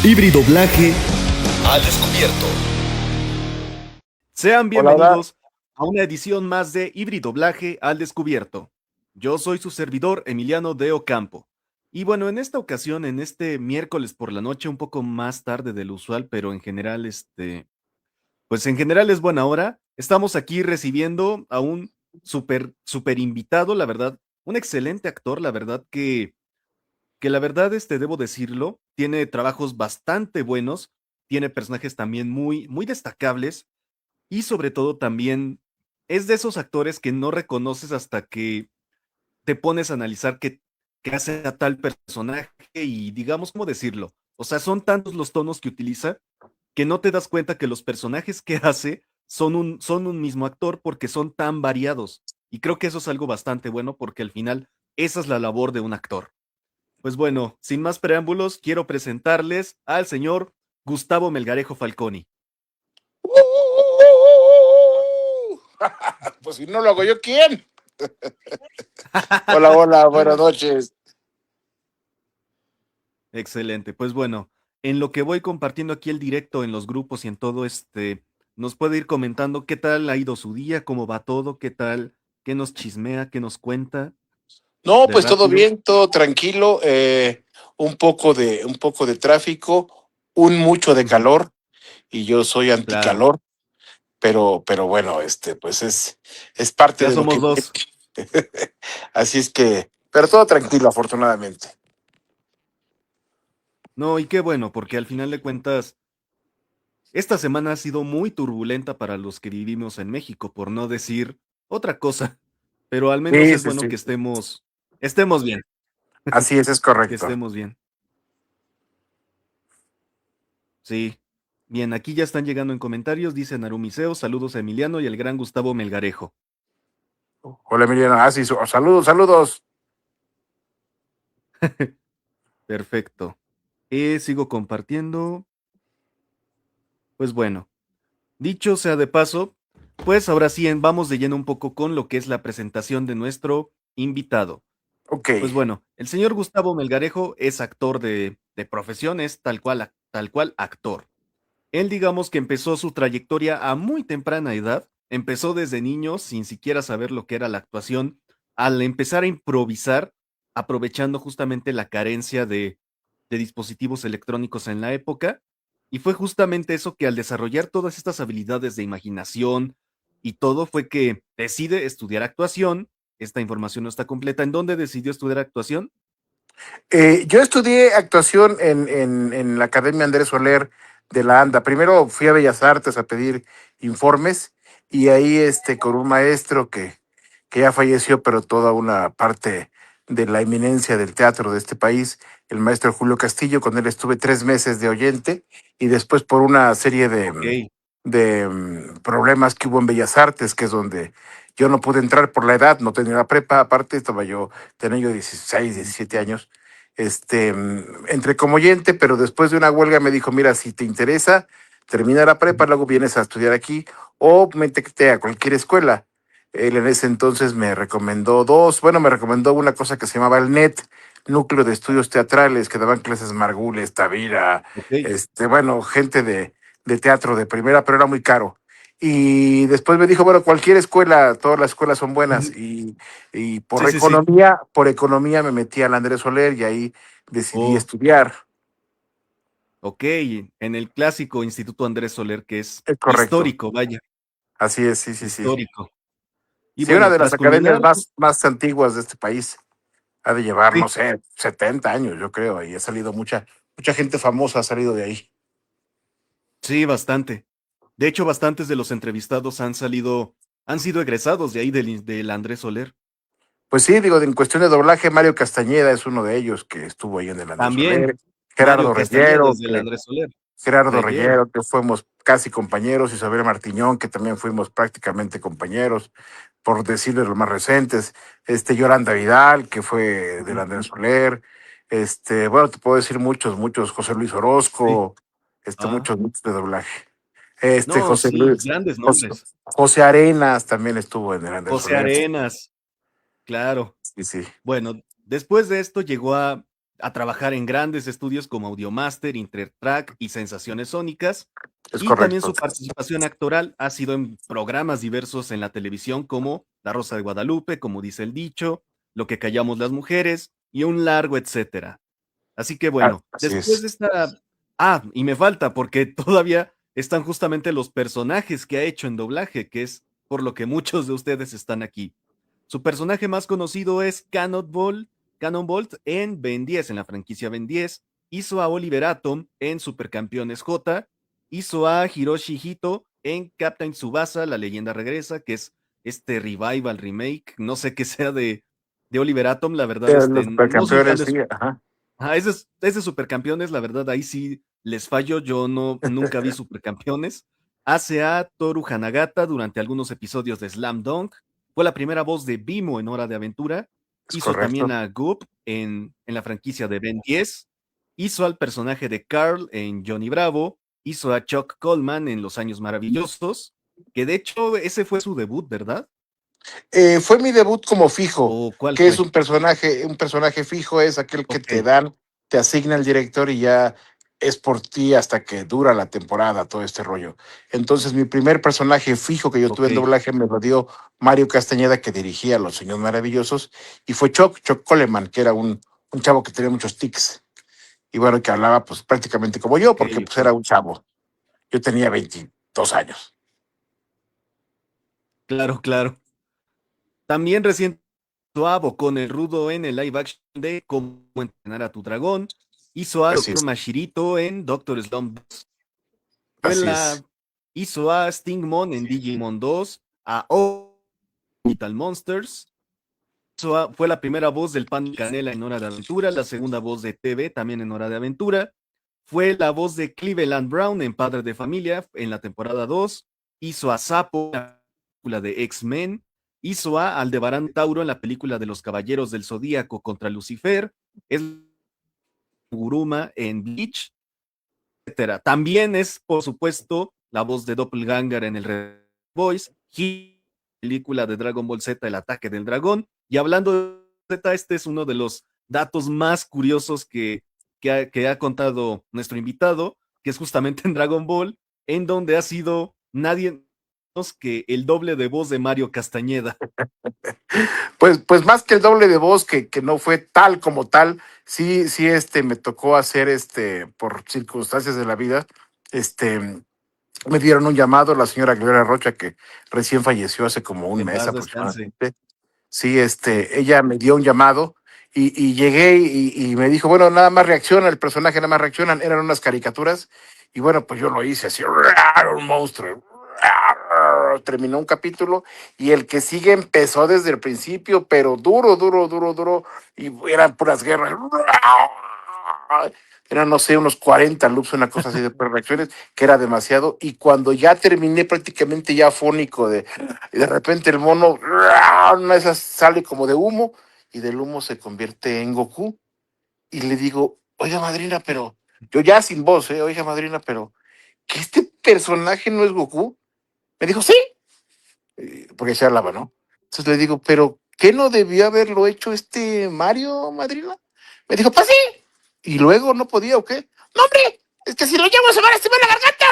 Hibridoblaje al descubierto. Sean Hola, hola. bienvenidos a una edición más de Hibridoblaje al descubierto. Yo soy su servidor Emiliano de Ocampo. Y bueno, en esta ocasión, en este miércoles por la noche, un poco más tarde de lo usual, pero en general, pues en general es buena hora. Estamos aquí recibiendo a un super invitado, la verdad, un excelente actor, la verdad que la verdad, debo decirlo, tiene trabajos bastante buenos, tiene personajes también muy destacables y sobre todo también es de esos actores que no reconoces hasta que te pones a analizar qué hace a tal personaje y digamos, ¿cómo decirlo? O sea, son tantos los tonos que utiliza que no te das cuenta que los personajes que hace son un mismo actor porque son tan variados. Y creo que eso es algo bastante bueno porque al final esa es la labor de un actor. Pues bueno, sin más preámbulos, quiero presentarles al señor Gustavo Melgarejo Falconi. Pues si no lo hago yo, ¿quién? Hola, hola, buenas noches. Excelente, pues bueno, en lo que voy compartiendo aquí el directo en los grupos y en todo nos puede ir comentando qué tal ha ido su día, cómo va todo, qué tal, qué nos chismea, qué nos cuenta No, de pues todo rápido. bien, todo tranquilo, un poco de tráfico, un mucho de Ujú, calor, y yo soy claro, anticalor, pero bueno, pues es parte ya de lo somos que dos. así es que, pero todo tranquilo, afortunadamente. No, y qué bueno, porque al final de cuentas, esta semana ha sido muy turbulenta para los que vivimos en México, por no decir otra cosa, pero al menos Sí, es sí, bueno sí. que estemos bien, Así es que correcto. estemos bien. Sí. Bien, aquí ya están llegando en comentarios, dice Narumiseo, saludos a Emiliano y el gran Gustavo Melgarejo. Hola, Emiliano. Ah, sí, saludos, saludos. Perfecto. Sigo compartiendo. Pues bueno, dicho sea de paso, pues ahora sí vamos de lleno un poco con lo que es la presentación de nuestro invitado. Ok. Pues bueno, el señor Gustavo Melgarejo es actor de profesión, es tal cual actor. Él digamos que empezó su trayectoria a muy temprana edad, empezó desde niño sin siquiera saber lo que era la actuación, al empezar a improvisar, aprovechando justamente la carencia de dispositivos electrónicos en la época, y fue justamente eso que al desarrollar todas estas habilidades de imaginación y todo fue que decide estudiar actuación. Esta información no está completa. ¿En dónde decidió estudiar actuación? Yo estudié actuación en la Academia Andrés Soler de la ANDA. Primero fui a Bellas Artes a pedir informes y ahí con un maestro que ya falleció, pero toda una parte de la eminencia del teatro de este país, el maestro Julio Castillo, con él estuve 3 meses de oyente y después por una serie Ok. de problemas que hubo en Bellas Artes, que es donde yo no pude entrar por la edad, no tenía la prepa, aparte tenía yo 16, 17 años entré como oyente, pero después de una huelga me dijo, mira, si te interesa, termina la prepa, luego vienes a estudiar aquí o métete a cualquier escuela. Él en ese entonces me recomendó me recomendó una cosa que se llamaba el NET, Núcleo de Estudios Teatrales, que daban clases Margules, Tavira, Ok. gente de teatro de primera, pero era muy caro. Y después me dijo, bueno, cualquier escuela, todas las escuelas son buenas. Ujú. Y Sí, sí, sí. por economía me metí al Andrés Soler y ahí decidí Oh, estudiar. ok, en el clásico Instituto Andrés Soler, que es Es correcto. histórico, vaya, Así es, sí, sí, sí. histórico. Y Sí, una bueno, de las tras academias culminar, más antiguas de este país. Ha de llevar, no sí, sé, 70 años, yo creo, y ha salido mucha gente famosa ha salido de ahí. sí, bastante. De hecho, bastantes de los entrevistados han sido egresados de ahí del Andrés Soler. Pues sí, digo, en cuestión de doblaje, Mario Castañeda es uno de ellos que estuvo ahí en el Andrés También Soler. Mario Gerardo Castañeda Reyero, es del Andrés Soler. Gerardo Reguero. Reyero, que fuimos casi compañeros, Isabel Martiñón, que también fuimos prácticamente compañeros, por decirles los más recientes, Yolanda Vidal, que fue del Ujú. Andrés Soler, bueno, te puedo decir muchos, José Luis Sí. Orozco, Ah, muchos de doblaje. no, José sí, Luis, grandes José, nombres. José Arenas también estuvo en el Andrés José Soler. Arenas, claro. Sí, sí. Bueno, después de esto llegó a a trabajar en grandes estudios como Audiomaster, Intertrack y Sensaciones Sónicas. Es Y también correcto. su participación actoral ha sido en programas diversos en la televisión como La Rosa de Guadalupe, como dice el dicho, Lo que callamos las mujeres y un largo etcétera. Así que bueno, Así después es. de esta... Ah, y me falta porque todavía están justamente los personajes que ha hecho en doblaje, que es por lo que muchos de ustedes están aquí. Su personaje más conocido es Cannonbolt en Ben 10, en la franquicia Ben 10. Hizo a Oliver Atom en Supercampeones J. Hizo a Hiroshi Hito en Captain Tsubasa, La leyenda regresa, que es este revival, remake, no sé qué sea de Oliver Atom, la verdad, Los no soy fan supercampeones, de sí, ajá. ese Supercampeones, la verdad, ahí sí les fallo, yo no, nunca vi Supercampeones. Hace a Toru Hanagata durante algunos episodios de Slam Dunk, fue la primera voz de Bimo en Hora de Aventura, Es hizo también correcto. a Goop en la franquicia de Ben 10, hizo al personaje de Carl en Johnny Bravo, hizo a Chuck Coleman en Los Años Maravillosos, que de hecho ese fue su debut, ¿verdad? Fue mi debut como fijo, ¿O cuál que es fue? un personaje fijo, es aquel que Ok, te dan, te asigna el director y ya es por ti hasta que dura la temporada, todo este rollo. Entonces, mi primer personaje fijo que yo tuve ok, en doblaje me lo dio Mario Castañeda, que dirigía Los Sueños Maravillosos, y fue Chuck Coleman, que era un chavo que tenía muchos tics, y bueno, que hablaba pues prácticamente como yo, ok, porque pues ok. era un chavo. Yo tenía 22 años. Claro, claro. También recién Suavo con el rudo en el live action de Cómo entrenar a tu dragón. Hizo a Así Dr. es, Mashirito en Doctor Slump. Fue así es, la, hizo a Stingmon en Digimon 2, a Metal Monsters. Fue la primera voz del Pan Canela en Hora de Aventura, la segunda voz de TV también en Hora de Aventura. Fue la voz de Cleveland Brown en Padre de Familia en la temporada 2. Hizo a Sapo en la película de X-Men. Hizo a Aldebarán Tauro en la película de los Caballeros del Zodíaco contra Lucifer. Es Guruma en Bleach, etcétera. También es, por supuesto, la voz de Doppelganger en el Red Boys, película de Dragon Ball Z, El ataque del dragón. Y hablando de Z, este es uno de los datos más curiosos que ha contado nuestro invitado, que es justamente en Dragon Ball, en donde ha sido nadie menos que el doble de voz de Mario Castañeda. pues más que el doble de voz, que no fue tal como tal, sí, me tocó hacer, por circunstancias de la vida, este, me dieron un llamado, la señora Gloria Rocha, que recién falleció hace como un En mes paz descanse. aproximadamente. Sí, ella me dio un llamado y llegué y me dijo, bueno, nada más reacciona, el personaje nada más reaccionan, eran unas caricaturas, y bueno, pues yo lo hice así, un monstruo. Terminó un capítulo y el que sigue empezó desde el principio, pero duro, y eran puras guerras. Eran, no sé, unos 40 loops, una cosa así de reacciones, que era demasiado. Y cuando ya terminé prácticamente ya fónico, de repente el mono, una de esas sale como de humo, y del humo se convierte en Goku. Y le digo, oiga, madrina, pero yo ya sin voz, oiga, madrina, pero ¿que este personaje no es Goku? Me dijo, sí, porque se hablaba, ¿no? Entonces le digo, pero ¿qué no debió haberlo hecho este Mario, madrina? Me dijo, pues sí. Y luego no podía, ¿o qué? No, hombre, es que si lo llamo se va a lastimar la garganta.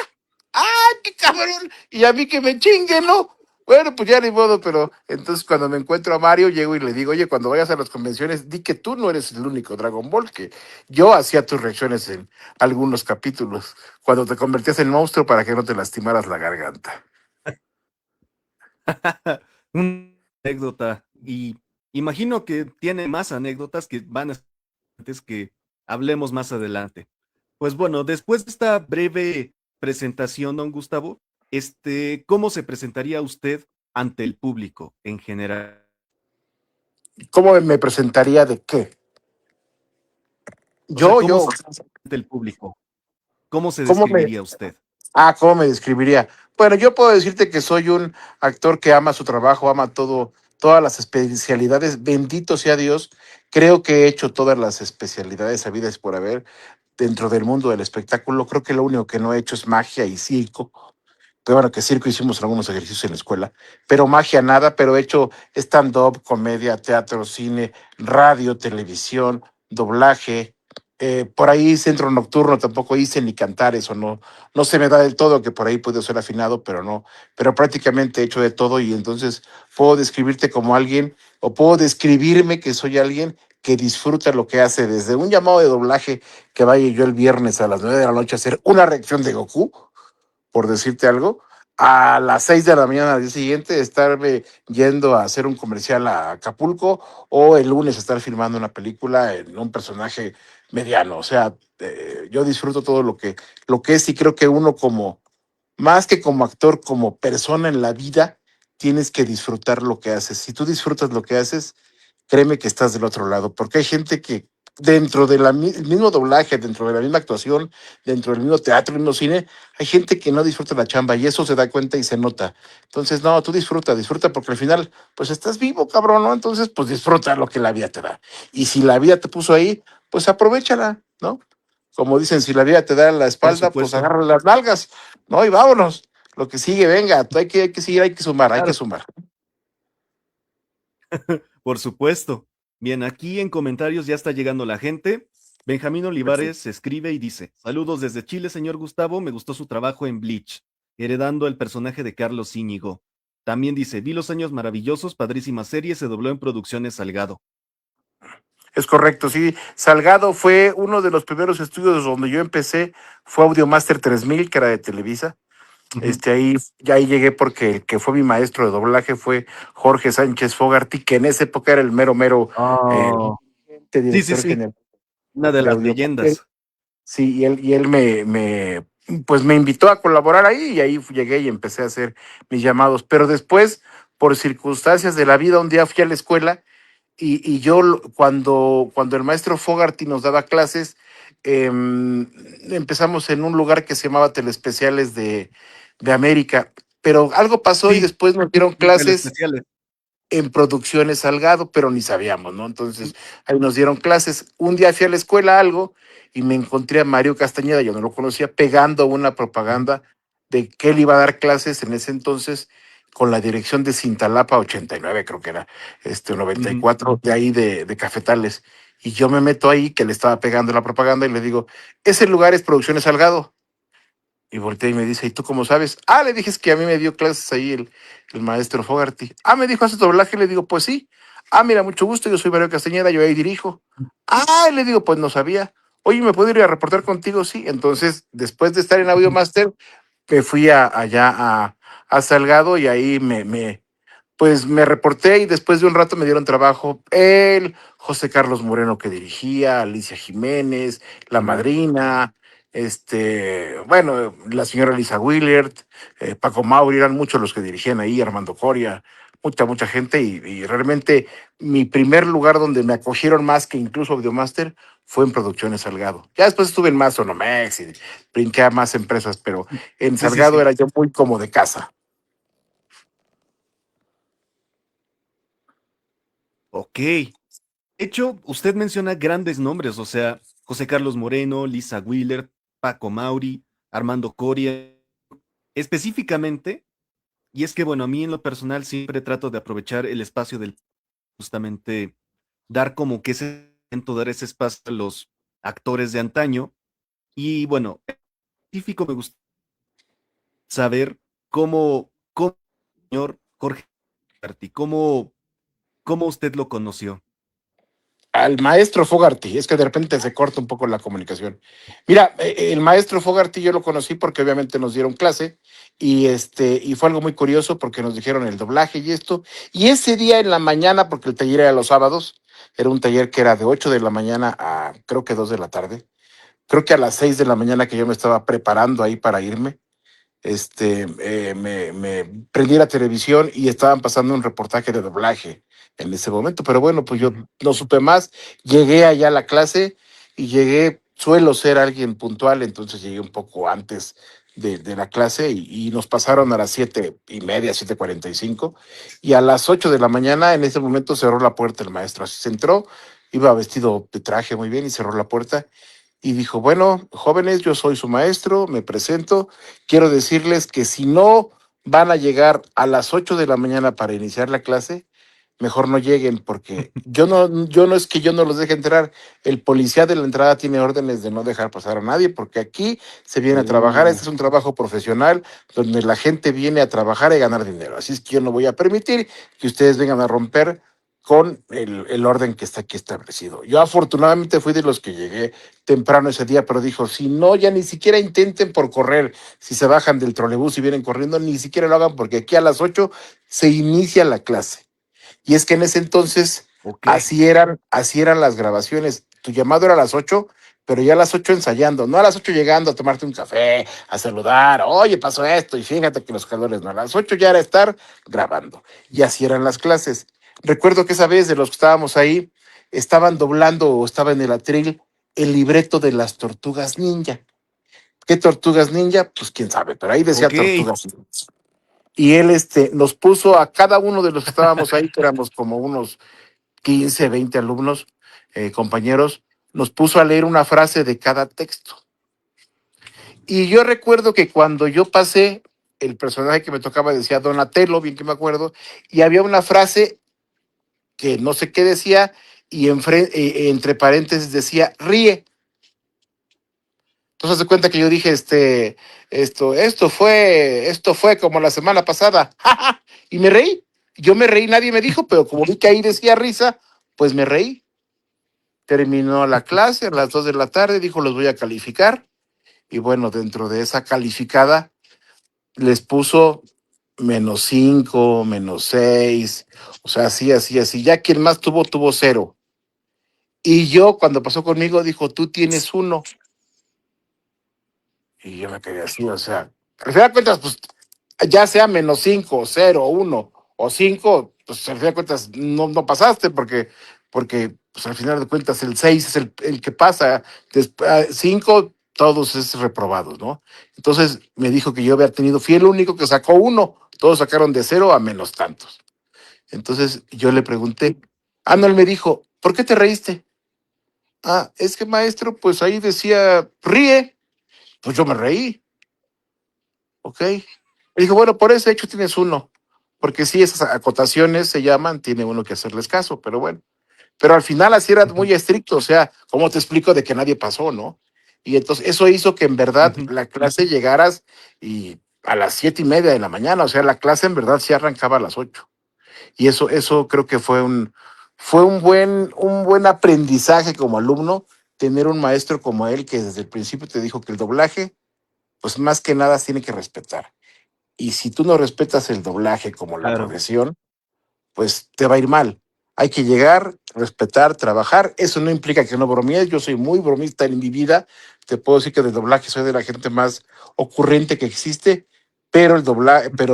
¡Ay, qué cabrón! Y a mí que me chingue, ¿no? Bueno, pues ya ni modo, pero entonces cuando me encuentro a Mario, llego y le digo, oye, cuando vayas a las convenciones, di que tú no eres el único Dragon Ball, que yo hacía tus reacciones en algunos capítulos, cuando te convertías en monstruo para que no te lastimaras la garganta. Una anécdota. Y imagino que tiene más anécdotas que van a ser antes que hablemos más adelante. Pues bueno, después de esta breve presentación, don Gustavo, ¿cómo se presentaría usted ante el público en general? ¿Cómo me presentaría de qué? O sea, Yo, yo, ante el público? ¿Cómo se ¿cómo me, describiría usted? ¿cómo me describiría? Bueno, yo puedo decirte que soy un actor que ama su trabajo, ama todas las especialidades. Bendito sea Dios. Creo que he hecho todas las especialidades habidas por haber dentro del mundo del espectáculo. Creo que lo único que no he hecho es magia y circo. Pero bueno, que circo hicimos algunos ejercicios en la escuela, pero magia nada, pero he hecho stand-up, comedia, teatro, cine, radio, televisión, doblaje. Por ahí Centro Nocturno tampoco hice ni cantar, eso no, no se me da del todo, que por ahí puedo ser afinado, pero no, pero prácticamente he hecho de todo y entonces puedo describirte como alguien o puedo describirme que soy alguien que disfruta lo que hace, desde un llamado de doblaje que vaya yo el viernes a las 9 de la noche a hacer una reacción de Goku, por decirte algo, a las 6 de la mañana al día siguiente estarme yendo a hacer un comercial a Acapulco o el lunes estar filmando una película en un personaje mediano. O sea, yo disfruto todo lo que es y creo que uno como, más que como actor, como persona en la vida, tienes que disfrutar lo que haces. Si tú disfrutas lo que haces, créeme que estás del otro lado, porque hay gente que dentro del mismo doblaje, dentro de la misma actuación, dentro del mismo teatro, el mismo cine, hay gente que no disfruta la chamba y eso se da cuenta y se nota. Entonces, no, tú disfruta, disfruta porque al final, pues estás vivo, cabrón, ¿no? Entonces, pues disfruta lo que la vida te da. Y si la vida te puso ahí, pues aprovéchala, ¿no? Como dicen, si la vida te da la Por espalda, pues supuesto. agarra las nalgas, ¿no? Y vámonos. Lo que sigue, venga, hay que seguir, hay que sumar, hay que Claro, sumar. por supuesto. Bien, aquí en comentarios ya está llegando la gente. Benjamín Perfecto. Olivares escribe y dice: Saludos desde Chile, señor Gustavo. Me gustó su trabajo en Bleach, heredando el personaje de Carlos Íñigo. También dice: Vi los años maravillosos, padrísima serie, se dobló en Producciones Salgado. Es correcto, sí. Salgado fue uno de los primeros estudios donde yo empecé, fue Audiomaster 3000, que era de Televisa. Ujú. Ya ahí llegué porque el que fue mi maestro de doblaje fue Jorge Sánchez Fogarty, que en esa época era el mero eh, Oh, sí, sí, director sí, general una de de las Audiomaster. leyendas. Sí, y él pues me invitó a colaborar ahí y ahí llegué y empecé a hacer mis llamados. Pero después, por circunstancias de la vida, un día fui a la escuela y yo cuando el maestro Fogarty nos daba clases, empezamos en un lugar que se llamaba Telespeciales de América, pero algo pasó y Sí, después nos dieron sí, clases telespeciales. en Producciones Salgado, pero ni sabíamos, ¿no? Ujú, Entonces ahí nos dieron clases. Un día fui a la escuela algo y me encontré a Mario Castañeda, yo no lo conocía, pegando una ujú, propaganda de que él iba a dar clases en ese entonces con la dirección de Cintalapa 89, creo que era, ujú. 94, de ahí de Cafetales. Y yo me meto ahí, que le estaba pegando la propaganda, y le digo, ese lugar es Producciones Salgado. Y volteé y me dice, ¿y tú cómo sabes? Ah, le dije, es que a mí me dio clases ahí el maestro Fogarty. Ah, me dijo, ¿haces doblaje? Le digo, pues sí. Ah, mira, mucho gusto, yo soy Mario Castañeda, yo ahí dirijo. Ah, le digo, pues no sabía. Oye, ¿me puedo ir a reportar contigo? Sí. Entonces, después de estar en Audio Master, me fui allá a Salgado y ahí pues me reporté y después de un rato me dieron trabajo él, José Carlos Moreno que dirigía, Alicia Jiménez, La Ujú. Madrina, bueno, la señora Lisa Willert, Paco Mauri, eran muchos los que dirigían ahí, Armando Coria, mucha gente y realmente mi primer lugar donde me acogieron más que incluso Audiomaster fue en Producciones Salgado. Ya después estuve en más Sonomex y brinqué a más empresas, pero en Sí, sí, Salgado sí. era yo muy como de casa. Ok. De hecho, usted menciona grandes nombres, o sea, José Carlos Moreno, Lisa Wheeler, Paco Mauri, Armando Coria. Específicamente, y es que, bueno, a mí en lo personal siempre trato de aprovechar el espacio del justamente dar como que ese momento, dar ese espacio a los actores de antaño. Y bueno, en específico me gusta saber cómo señor Jorge Martí, cómo usted lo conoció. Al maestro Fogarty, es que de repente se corta un poco la comunicación. Mira, el maestro Fogarty yo lo conocí porque obviamente nos dieron clase y fue algo muy curioso porque nos dijeron el doblaje y esto. Y ese día en la mañana, porque el taller era los sábados, era un taller que era de 8 de la mañana a creo que 2 de la tarde. Creo que a las 6 de la mañana que yo me estaba preparando ahí para irme, me prendí la televisión y estaban pasando un reportaje de doblaje en ese momento, pero bueno, pues yo Ujú, no supe más, llegué allá a la clase y suelo ser alguien puntual, entonces llegué un poco antes de la clase y nos pasaron a las 7:30, 7:45 y a las 8 de la mañana en ese momento cerró la puerta el maestro, así se entró, iba vestido de traje muy bien y cerró la puerta y dijo, bueno, jóvenes, yo soy su maestro, me presento, quiero decirles que si no van a llegar a las 8 de la mañana para iniciar la clase, mejor no lleguen, porque yo no es que yo no los deje entrar, el policía de la entrada tiene órdenes de no dejar pasar a nadie, porque aquí se viene a trabajar, Oh, este es un trabajo profesional donde la gente viene a trabajar y ganar dinero, así es que yo no voy a permitir que ustedes vengan a romper con el orden que está aquí establecido. Yo afortunadamente fui de los que llegué temprano ese día, pero dijo, si no, ya ni siquiera intenten por correr, si se bajan del trolebús y vienen corriendo, ni siquiera lo hagan porque aquí a las 8 se inicia la clase. Y es que en ese entonces ok. así eran las grabaciones. Tu llamado era a las 8, pero ya a las 8 ensayando, no a las 8 llegando a tomarte un café, a saludar, oye, pasó esto, y fíjate que los calores no, a las 8 ya era estar grabando. Y así eran las clases. Recuerdo que esa vez de los que estábamos ahí, estaban doblando o estaba en el atril el libreto de las tortugas ninja. ¿Qué tortugas ninja? Pues quién sabe, pero ahí decía Ok, tortugas ninja. Y él nos puso a cada uno de los que estábamos ahí, que éramos como unos 15, 20 alumnos, compañeros, nos puso a leer una frase de cada texto. Y yo recuerdo que cuando yo pasé, el personaje que me tocaba decía Donatello, bien que me acuerdo, y había una frase que no sé qué decía, y entre paréntesis decía, ríe. Entonces se cuenta que yo dije, esto fue como la semana pasada, y me reí. Yo me reí, nadie me dijo, pero como vi que ahí decía risa, pues me reí. Terminó la clase a las 2 de la tarde, dijo, los voy a calificar. Y bueno, dentro de esa calificada les puso -5, -6, o sea, así, así, así. Ya quien más tuvo, tuvo 0. Y yo, cuando pasó conmigo, dijo, tú tienes 1. Y yo me quedé así, o sea, al final de cuentas, pues, ya sea -5, 0, 1 o 5, pues al final de cuentas no pasaste porque pues, al final de cuentas el 6 es el que pasa, 5 todos es reprobados, ¿no? Entonces me dijo que yo había tenido, fui el único que sacó 1, todos sacaron de 0 a menos tantos. Entonces yo le pregunté, no, él me dijo, ¿por qué te reíste? Es que maestro, pues ahí decía, ríe, pues yo me reí. Ok. Me dijo, bueno, por ese hecho tienes 1, porque si esas acotaciones se llaman, tiene uno que hacerles caso, pero bueno. Pero al final así era ujú, muy estricto, o sea, ¿cómo te explico de que nadie pasó, no? Y entonces eso hizo que en verdad ujú, la clase llegaras y a las 7:30 de la mañana, o sea, la clase en verdad sí arrancaba a las 8. Y eso creo que fue un buen aprendizaje como alumno, tener un maestro como él que desde el principio te dijo que el doblaje, pues más que nada tiene que respetar. Y si tú no respetas el doblaje como la claro, profesión, pues te va a ir mal. Hay que llegar, respetar, trabajar. Eso no implica que no bromees. Yo soy muy bromista en mi vida. Te puedo decir que del doblaje soy de la gente más ocurrente que existe, pero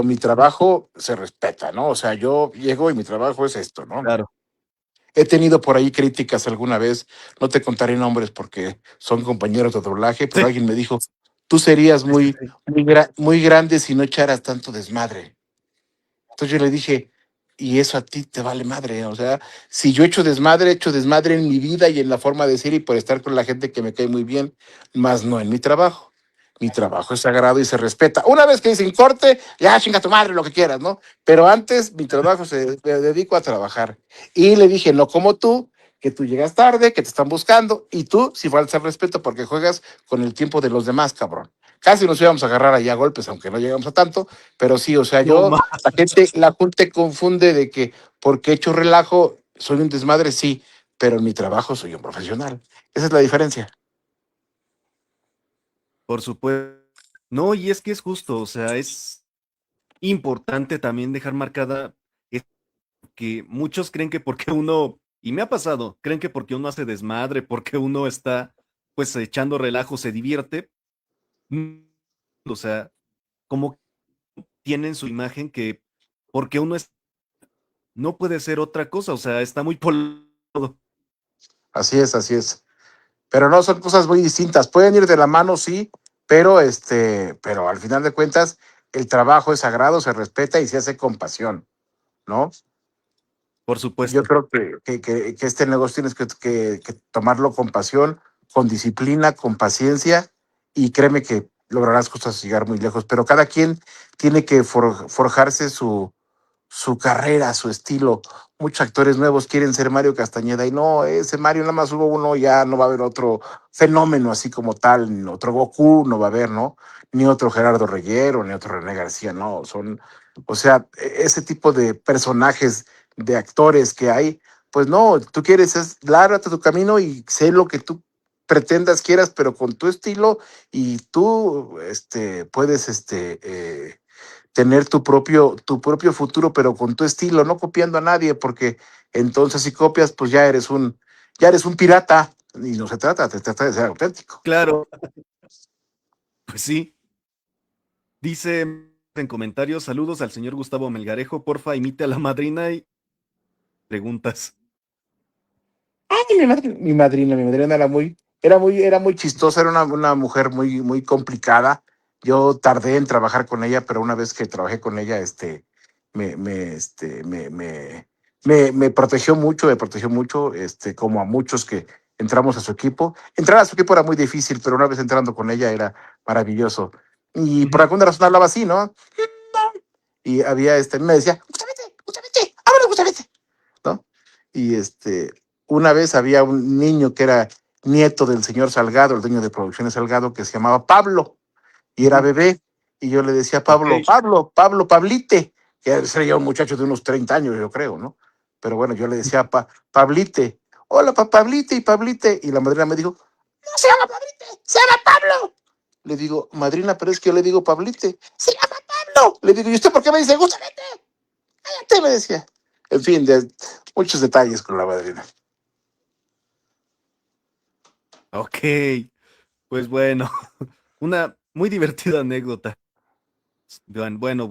mi trabajo se respeta, ¿no? O sea, yo llego y mi trabajo es esto, ¿no? claro. He tenido por ahí críticas alguna vez, no te contaré nombres porque son compañeros de doblaje, Sí, pero alguien me dijo, tú serías sí, sí, muy, sí. muy grande si no echaras tanto desmadre. Entonces yo le dije, y eso a ti te vale madre, o sea, si yo he hecho desmadre en mi vida y en la forma de ser y por estar con la gente que me cae muy bien, más no en mi trabajo. Mi trabajo es sagrado y se respeta. Una vez que dicen corte, ya chinga tu madre, lo que quieras, ¿no? Pero antes mi trabajo me dedico a trabajar. Y le dije, no como tú, que tú llegas tarde, que te están buscando, y tú, si falta el respeto, porque juegas con el tiempo de los demás, cabrón. Casi nos íbamos a agarrar allá a golpes, aunque no llegamos a tanto, pero sí, o sea, No yo más. la gente confunde de que porque he hecho relajo, soy un desmadre, sí, pero en mi trabajo soy un profesional. Esa es la diferencia. Por supuesto. No, y es que es justo, o sea, es importante también dejar marcada es que muchos creen que porque uno, y me ha pasado, creen que porque uno hace desmadre, porque uno está pues echando relajo, se divierte, mm, o sea, como tienen su imagen que porque uno es, no puede ser otra cosa, o sea, está muy polado. Así es, así es. Pero no, son cosas muy distintas. Pueden ir de la mano, sí, pero al final de cuentas, el trabajo es sagrado, se respeta y se hace con pasión, ¿no? Por Yo supuesto. creo que este negocio tienes que tomarlo con pasión, con disciplina, con paciencia, y créeme que lograrás cosas llegar muy lejos. Pero cada quien tiene que forjarse su carrera, su estilo. Muchos actores nuevos quieren ser Mario Castañeda y no, ese Mario nada más hubo uno, ya no va a haber otro fenómeno así como tal, ni otro Goku no va a haber, ¿no? Ni otro Gerardo Reguero, ni otro René García, no, son, o sea, ese tipo de personajes, de actores que hay, pues no, tú quieres, lárgate tu camino y sé lo que tú pretendas, quieras, pero con tu estilo y tú, puedes, tener tu propio futuro, pero con tu estilo, no copiando a nadie, porque entonces si copias, pues ya eres un pirata, y no se trata, se trata de ser auténtico. Claro, pues sí. Dice en comentarios, saludos al señor Gustavo Melgarejo, porfa, imite a la madrina y preguntas. Ay, mi madrina era muy chistosa, era una mujer muy, muy complicada. Yo tardé en trabajar con ella, pero una vez que trabajé con ella, me protegió mucho, como a muchos que entramos a su equipo. Entrar a su equipo era muy difícil, pero una vez entrando con ella era maravilloso. Y por alguna razón hablaba así, ¿no? Y me decía, justamente, vámonos, justamente, ¿no? Y una vez había un niño que era nieto del señor Salgado, el dueño de Producciones Salgado, que se llamaba Pablo, y era Ujú. bebé, y yo le decía a Ok, Pablo, Pablo, Pablo, Pablite, que sería un muchacho de unos 30 años, yo creo, ¿no? Pero bueno, yo le decía Pablite, hola, Pablite y Pablite, y la madrina me dijo, no se llama Pablite, se llama Pablo. Le digo, madrina, pero es que yo le digo Pablite, se llama Pablo. Le digo, ¿y usted por qué me dice, justamente? Cállate, me decía. En fin, muchos detalles con la madrina. ok, pues bueno, una muy divertida anécdota. Bueno,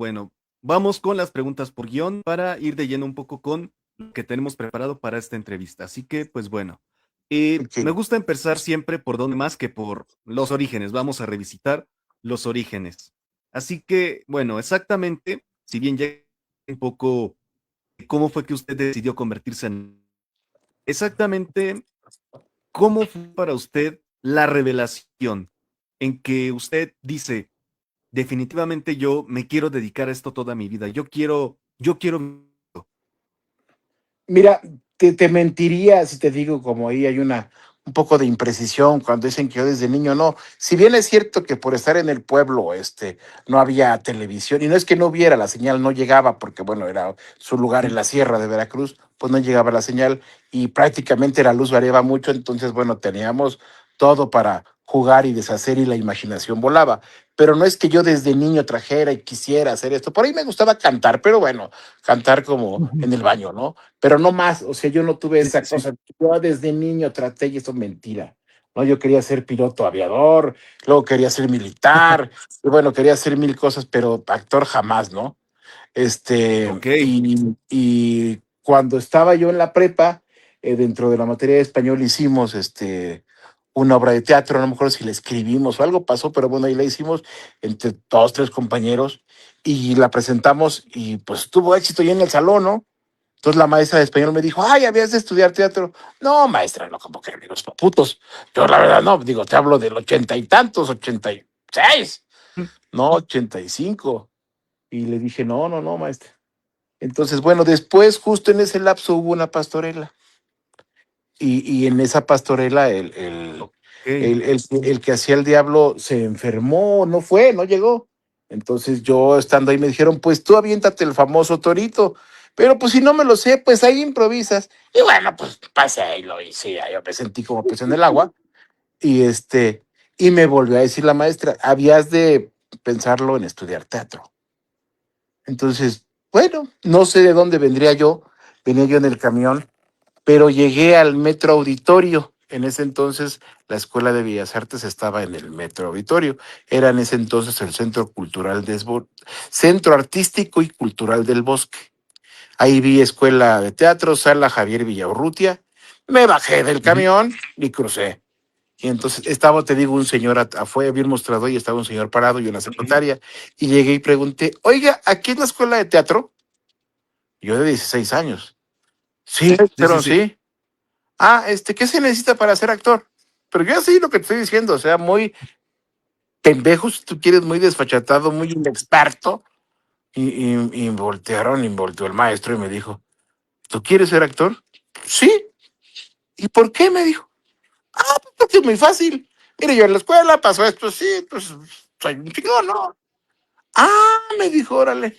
vamos con las preguntas por guión para ir de lleno un poco con lo que tenemos preparado para esta entrevista. Así que, pues bueno, me Ok. gusta empezar siempre por donde más que por los orígenes. Vamos a revisitar los orígenes. Así que, bueno, exactamente, si bien ya un poco cómo fue que usted decidió convertirse en... Exactamente, ¿cómo fue para usted la revelación en que usted dice, definitivamente yo me quiero dedicar a esto toda mi vida. Yo quiero. Mira, te mentiría si te digo como ahí hay un poco de imprecisión cuando dicen que yo desde niño no. Si bien es cierto que por estar en el pueblo, no había televisión, y no es que no hubiera, la señal no llegaba porque, bueno, era su lugar en la sierra de Veracruz, pues no llegaba la señal y prácticamente la luz variaba mucho, entonces, bueno, teníamos todo para jugar y deshacer y la imaginación volaba. Pero no es que yo desde niño trajera y quisiera hacer esto. Por ahí me gustaba cantar, pero bueno, cantar como Ujú. en el baño, ¿no? Pero no más, o sea, yo no tuve Sí, sí, esa sí. cosa. Yo desde niño traté, y eso es mentira, ¿no? Yo quería ser piloto aviador, luego quería ser militar, y bueno, quería hacer mil cosas, pero actor jamás, ¿no? Ok. Y cuando estaba yo en la prepa, dentro de la materia de español hicimos una obra de teatro, no me acuerdo si la escribimos o algo pasó, pero bueno, ahí la hicimos entre todos, tres compañeros, y la presentamos, y pues tuvo éxito ya en el salón, ¿no? Entonces la maestra de español me dijo, ay, habías de estudiar teatro. No, maestra, no, como que los paputos. Yo la verdad no, digo, te hablo del ochenta y tantos, 86, no, 85. Y le dije, no, no, no, maestra. Entonces, bueno, después, justo en ese lapso, hubo una pastorela. Y en esa pastorela, Ok. el que hacía el diablo se enfermó, no fue, no llegó. Entonces yo estando ahí me dijeron, pues tú aviéntate el famoso torito, pero pues si no me lo sé, pues ahí improvisas. Y bueno, pues pasé y lo hice, ya yo me sentí como pez en el agua. Y y me volvió a decir la maestra, habías de pensarlo en estudiar teatro. Entonces, bueno, no sé de dónde venía yo en el camión, pero llegué al Metro Auditorio. En ese entonces la Escuela de Bellas Artes estaba en el Metro Auditorio. Era en ese entonces el Centro Artístico y Cultural del Bosque. Ahí vi Escuela de Teatro, Sala Javier Villaurrutia. Me bajé del Ujú. camión y crucé. Y entonces estaba, te digo, un señor afuera, vi el mostrador y estaba un señor parado y una secretaria. Y llegué y pregunté, oiga, ¿aquí es la escuela de teatro? Yo de 16 años. Sí, Sí, sí, pero sí. sí. Ah, ¿qué se necesita para ser actor? Pero yo así lo que te estoy diciendo, o sea, muy pendejo, si tú quieres, muy desfachatado, muy inexperto, Y voltearon y volteó el maestro y me dijo, ¿tú quieres ser actor? Sí. ¿Y por qué? Me dijo. Ah, pues porque es muy fácil. Mire, yo en la escuela pasó esto, sí, pues soy un chico, ¿no? Ah, me dijo, órale.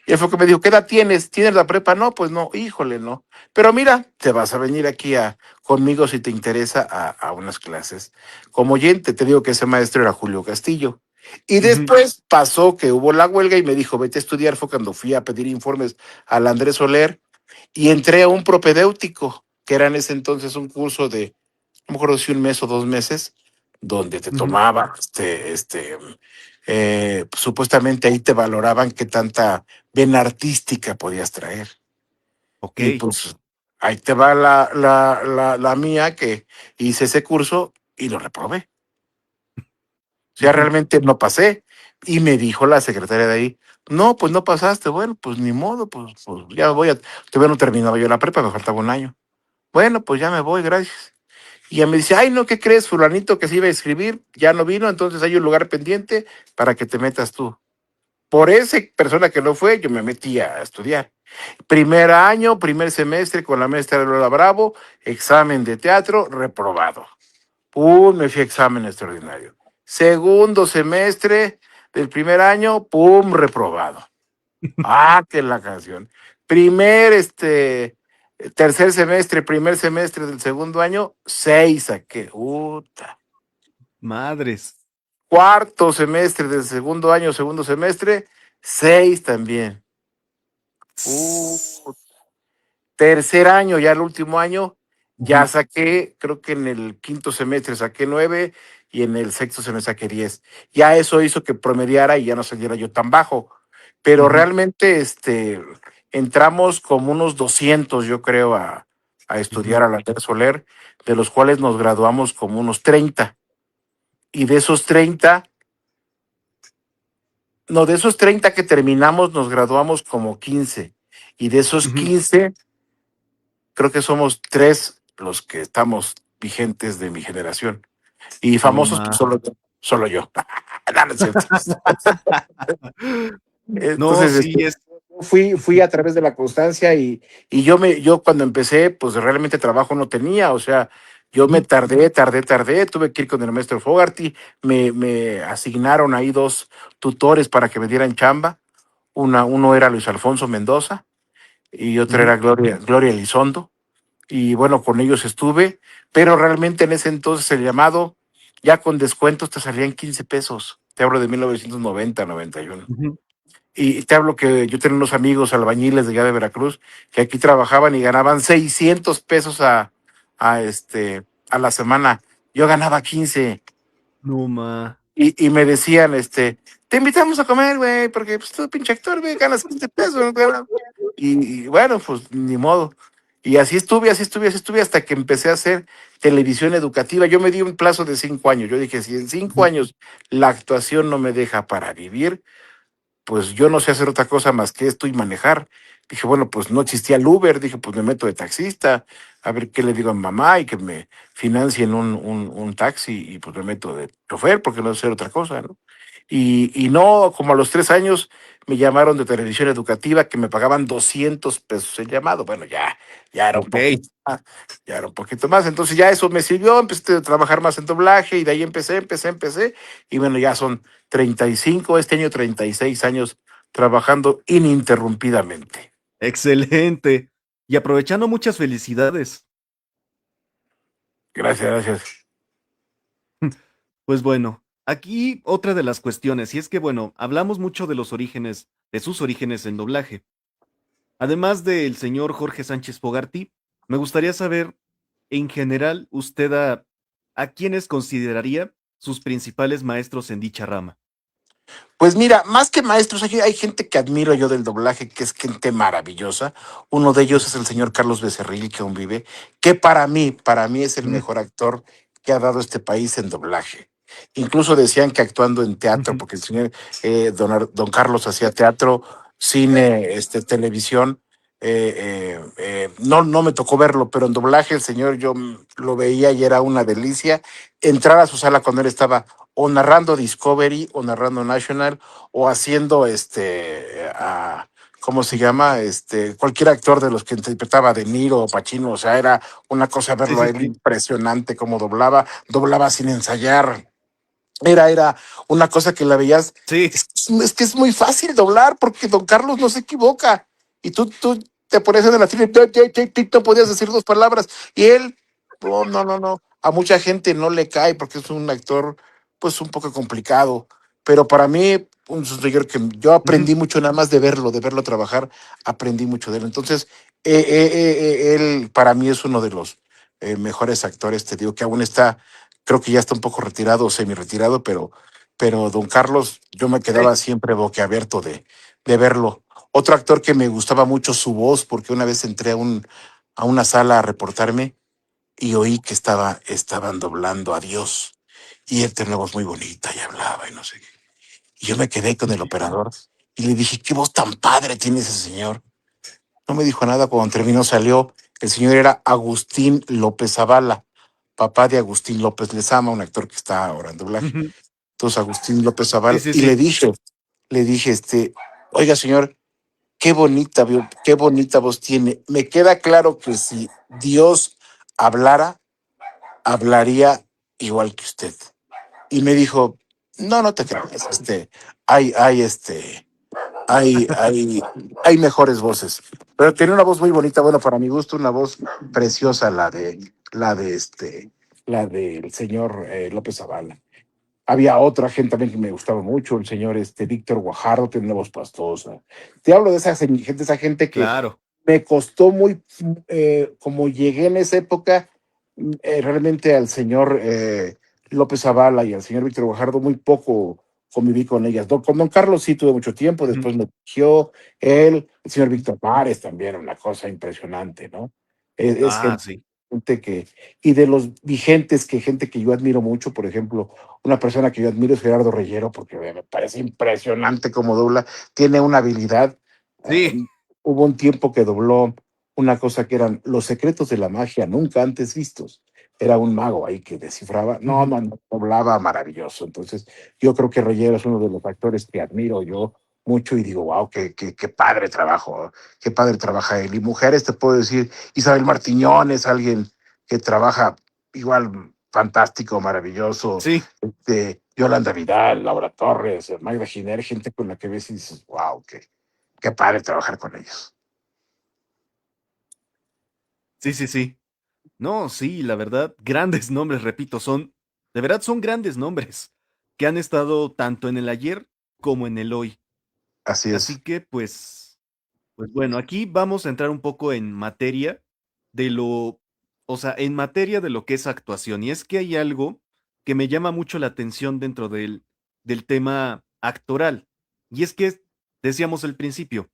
Y él fue que me dijo, ¿qué edad tienes? ¿Tienes la prepa? No, pues no, híjole, no. Pero mira, te vas a venir aquí conmigo si te interesa a unas clases. Como oyente, te digo que ese maestro era Julio Castillo. Y Ujú, después pasó que hubo la huelga y me dijo, vete a estudiar. Fue cuando fui a pedir informes al Andrés Soler y entré a un propedéutico, que era en ese entonces un curso de, no me acuerdo si un mes o 2 meses, donde te ujú. tomaba, supuestamente ahí te valoraban qué tanta vena artística podías traer. Ok. Y pues ahí te va la mía que hice ese curso y lo reprobé. O sea, Ujú, realmente no pasé. Y me dijo la secretaria de ahí, no, pues no pasaste. Bueno, pues ni modo, pues ya voy a, todavía no terminaba yo la prepa, me faltaba un año. Bueno, pues ya me voy, gracias. Y ella me dice, ay, no, ¿qué crees? Fulanito que se iba a escribir, ya no vino, entonces hay un lugar pendiente para que te metas tú. Por esa persona que no fue, yo me metí a estudiar. Primer año, primer semestre con la maestra Lola Bravo, examen de teatro, reprobado. Pum, me fui a examen extraordinario. Segundo semestre del primer año, pum, reprobado. Ah, que la canción. Tercer semestre, primer semestre del segundo año, 6 saqué. Puta. Madres. Cuarto semestre del segundo año, segundo semestre, 6 también. Tss. Tercer año, ya el último año, ya Ujú, saqué, creo que en el quinto semestre saqué 9 y en el sexto semestre saqué 10. Ya eso hizo que promediara y ya no saliera yo tan bajo. Pero ujú, realmente entramos como unos 200, yo creo, a ujú, estudiar a la Ter Soler, de los cuales nos graduamos como unos 30. Y de esos 30, no, de esos 30 que terminamos, nos graduamos como 15. Y de esos ujú. 15 creo que somos tres los que estamos vigentes de mi generación. Y No famosos, pues más. solo yo. No, no es cierto. No, Entonces, sí, es. fui a través de la constancia y yo cuando empecé, pues realmente trabajo no tenía, o sea, yo me Ujú, tardé, tuve que ir con el maestro Fogarty, me asignaron ahí dos tutores para que me dieran chamba, uno era Luis Alfonso Mendoza y otro ujú, era Gloria Elizondo. Y bueno, con ellos estuve, pero realmente en ese entonces el llamado, ya con descuentos te salían 15 pesos. Te hablo de 1990, 91. ujú, Y te hablo que yo tenía unos amigos albañiles de allá de Veracruz que aquí trabajaban y ganaban 600 pesos a la semana. Yo ganaba 15 no más. y me decían, te invitamos a comer, güey, porque pues tú pinche actor, güey, ganas 15 pesos, ¿no? Y bueno, pues ni modo. Y así estuve hasta que empecé a hacer televisión educativa. Yo me di un plazo de 5 años. Yo dije, si en cinco Ujú, años la actuación no me deja para vivir, pues yo no sé hacer otra cosa más que esto y manejar. Dije, bueno, pues no existía el Uber, dije, pues me meto de taxista, a ver qué le digo a mi mamá y que me financien un taxi y pues me meto de chofer porque no sé hacer otra cosa, ¿no? Y no, como a los 3 años me llamaron de televisión educativa que me pagaban 200 pesos el llamado. Bueno, ya era un ok, poquito más, ya era un poquito más. Entonces ya eso me sirvió, empecé a trabajar más en doblaje y de ahí empecé. Y bueno, ya son 35 este año 36 años trabajando ininterrumpidamente. excelente. Y aprovechando muchas felicidades. Gracias. Pues bueno, aquí otra de las cuestiones, y es que bueno, hablamos mucho de los orígenes, de sus orígenes en doblaje. Además del señor Jorge Sánchez Fogarty, me gustaría saber, en general, usted a quiénes consideraría sus principales maestros en dicha rama. Pues mira, más que maestros, hay gente que admiro yo del doblaje, que es gente maravillosa. Uno de ellos es el señor Carlos Becerril, que aún vive, que para mí es el Ujú, mejor actor que ha dado este país en doblaje. Incluso decían que actuando en teatro, ujú, porque el señor don Carlos hacía teatro, cine, televisión. No me tocó verlo, pero en doblaje el señor yo lo veía y era una delicia. Entrar a su sala cuando él estaba o narrando Discovery, o narrando National, o haciendo ¿cómo se llama? Cualquier actor de los que interpretaba De Niro o Pacino, o sea, era una cosa Sí, verlo a sí, él sí. impresionante como doblaba sin ensayar. Era una cosa que la veías. Sí. Es que es muy fácil doblar porque Don Carlos no se equivoca. Y tú te pones en la fila y no podías decir dos palabras. Y él, no, no, no, no. A mucha gente no le cae porque es un actor, pues, un poco complicado. Pero para mí, un señor que yo Ujú. aprendí mucho nada más de verlo trabajar, aprendí mucho de él. Entonces, él para mí es uno de los mejores actores, te digo que aún está, creo que ya está un poco retirado, semi retirado, pero Don Carlos, yo me Sí. quedaba siempre boquiabierto de verlo. Otro actor que me gustaba mucho su voz, porque una vez entré a una sala a reportarme y oí que estaban doblando a Dios. Y él tenía una voz muy bonita y hablaba y no sé qué. Y yo me quedé con el operador y le dije, qué voz tan padre tiene ese señor. No me dijo nada, cuando terminó salió. El señor era Agustín López Zavala, papá de Agustín López Lezama, un actor que está ahora en doblaje. Ujú. Entonces Agustín López Sí, Zavala, sí, y sí. le dije, oiga señor, qué bonita voz tiene. Me queda claro que si Dios hablara, hablaría igual que usted. Y me dijo, no, no te creas, hay, hay, este, hay, hay, hay mejores voces. Pero tiene una voz muy bonita, bueno, para mi gusto, una voz preciosa, la del señor López Zavala. Había otra gente también que me gustaba mucho, el señor Víctor Guajardo, tiene una voz pastosa. Te hablo de esa gente que Claro. me costó muy, como llegué en esa época, realmente al señor López Zavala y al señor Víctor Guajardo, muy poco conviví con ellas. Con Don Carlos sí tuve mucho tiempo, Ujú. después me eligió él, el señor Víctor Párez también, una cosa impresionante, ¿no? Es Ah, gente, sí. gente que, y de los vigentes, que gente que yo admiro mucho, por ejemplo, una persona que yo admiro es Gerardo Reyero, porque me parece impresionante como dobla, tiene una habilidad. Sí. Hubo un tiempo que dobló una cosa que eran los secretos de la magia nunca antes vistos. Era un mago ahí que descifraba. No, Ujú. no, no, doblaba maravilloso. Entonces, yo creo que Reyero es uno de los actores que admiro yo mucho y digo, wow, qué padre trabajo, qué padre trabaja él. Y mujeres, te puedo decir, Isabel Martiñón es alguien que trabaja igual fantástico, maravilloso. Sí. Yolanda Vidal, Laura Torres, Magda Giner, gente con la que ves y dices, wow, qué padre trabajar con ellos. Sí, sí, sí. No, sí, la verdad, grandes nombres, repito, de verdad son grandes nombres que han estado tanto en el ayer como en el hoy. Así Así es, que, pues bueno, aquí vamos a entrar un poco en materia de o sea, en materia de lo que es actuación. Y es que hay algo que me llama mucho la atención dentro del tema actoral. Y es que, decíamos al principio,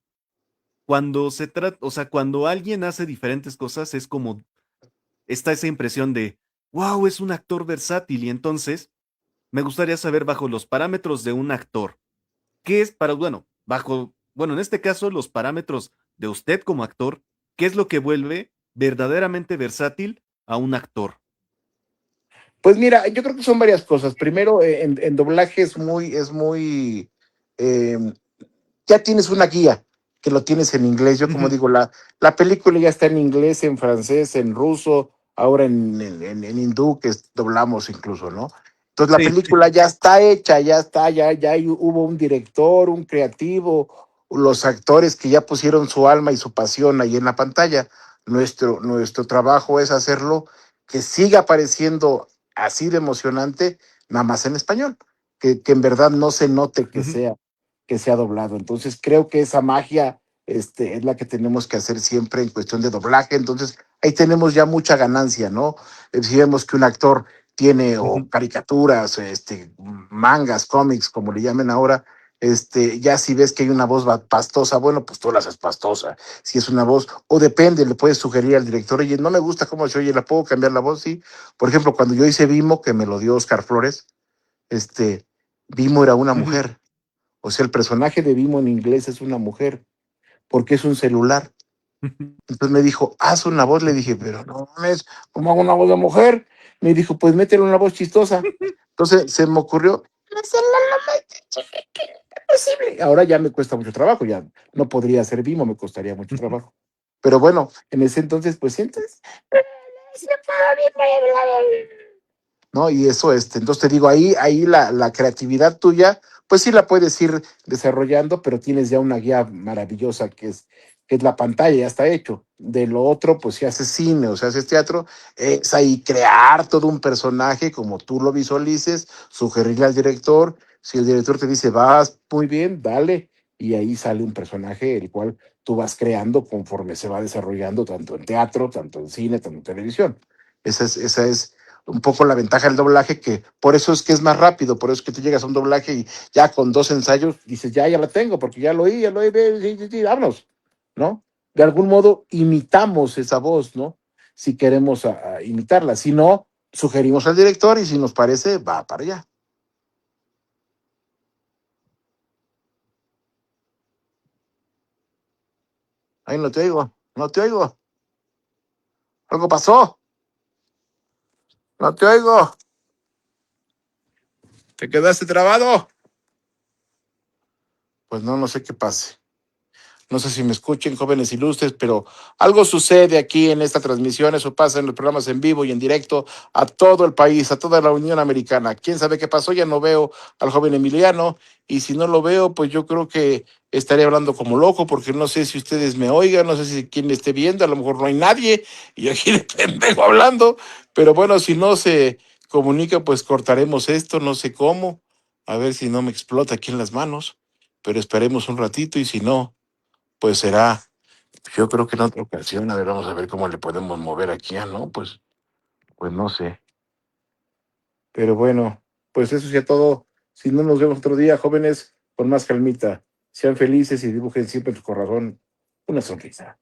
cuando se trata, o sea, cuando alguien hace diferentes cosas, es como está esa impresión de, wow, es un actor versátil. Y entonces, me gustaría saber bajo los parámetros de un actor, ¿qué es bueno, en este caso, los parámetros de usted como actor, qué es lo que vuelve verdaderamente versátil a un actor? pues mira, yo creo que son varias cosas. Primero, en doblaje eh, ya tienes una guía que lo tienes en inglés. Yo como Ujú. digo, la película ya está en inglés, en francés, en ruso, ahora en hindú, que doblamos incluso, ¿no? Entonces la Sí, sí. película ya está hecha, ya está, hubo un director, un creativo, los actores que ya pusieron su alma y su pasión ahí en la pantalla. Nuestro trabajo es hacerlo que siga apareciendo así de emocionante, nada más en español, que en verdad no se note Ujú, que sea doblado. Entonces creo que esa magia es la que tenemos que hacer siempre en cuestión de doblaje. Entonces ahí tenemos ya mucha ganancia, ¿no? Si vemos que un actor tiene o ujú, caricaturas, mangas, cómics, como le llamen ahora, ya si ves que hay una voz pastosa, bueno, pues tú la haces pastosa. Si es una voz, o depende, le puedes sugerir al director, oye, no me gusta cómo se oye, ¿la puedo cambiar la voz? Sí. Por ejemplo, cuando yo hice Vimo, que me lo dio Oscar Flores, Vimo era una ujú. mujer. O sea, el personaje de Vimo en inglés es una mujer, porque es un celular. Entonces me dijo, haz una voz. Le dije, pero no mames, ¿cómo hago una voz de mujer? Me dijo, pues métele una voz chistosa. Entonces se me ocurrió hacerlo lo más posible. Ahora ya me cuesta mucho trabajo, ya no podría ser Vimo, me costaría mucho trabajo. Pero bueno, en ese entonces, pues sientes, ¿no? Y eso, entonces te digo, ahí la creatividad tuya, pues sí la puedes ir desarrollando, pero tienes ya una guía maravillosa que es la pantalla, ya está hecho. De lo otro, pues si haces cine o si haces teatro, es ahí crear todo un personaje como tú lo visualices, sugerirle al director, si el director te dice, vas muy bien, dale, y ahí sale un personaje el cual tú vas creando conforme se va desarrollando tanto en teatro, tanto en cine, tanto en televisión. Esa es un poco la ventaja del doblaje, que por eso es que es más rápido, por eso es que tú llegas a un doblaje y ya con 2 ensayos dices, ya la tengo, porque ya lo oí, sí, sí, sí, vámonos, ¿no? De algún modo imitamos esa voz, ¿no? Si queremos a imitarla, si no, sugerimos al director y si nos parece, va para allá. Ahí no te oigo, no te oigo, algo pasó, no te oigo, te quedaste trabado. Pues no sé qué pase. No sé si me escuchen, jóvenes ilustres, pero algo sucede aquí en esta transmisión, eso pasa en los programas en vivo y en directo a todo el país, a toda la Unión Americana. ¿Quién sabe qué pasó? Ya no veo al joven Emiliano y si no lo veo, pues yo creo que estaré hablando como loco porque no sé si ustedes me oigan, no sé si quién me esté viendo, a lo mejor no hay nadie y yo aquí de pendejo hablando, pero bueno, si no se comunica, pues cortaremos esto, no sé cómo, a ver si no me explota aquí en las manos, pero esperemos un ratito y si no pues será, yo creo que en otra ocasión, a ver, vamos a ver cómo le podemos mover aquí, ¿no? Pues no sé. Pero bueno, pues eso ya todo. Si no nos vemos otro día, jóvenes, con más calmita. Sean felices y dibujen siempre en su corazón una sonrisa.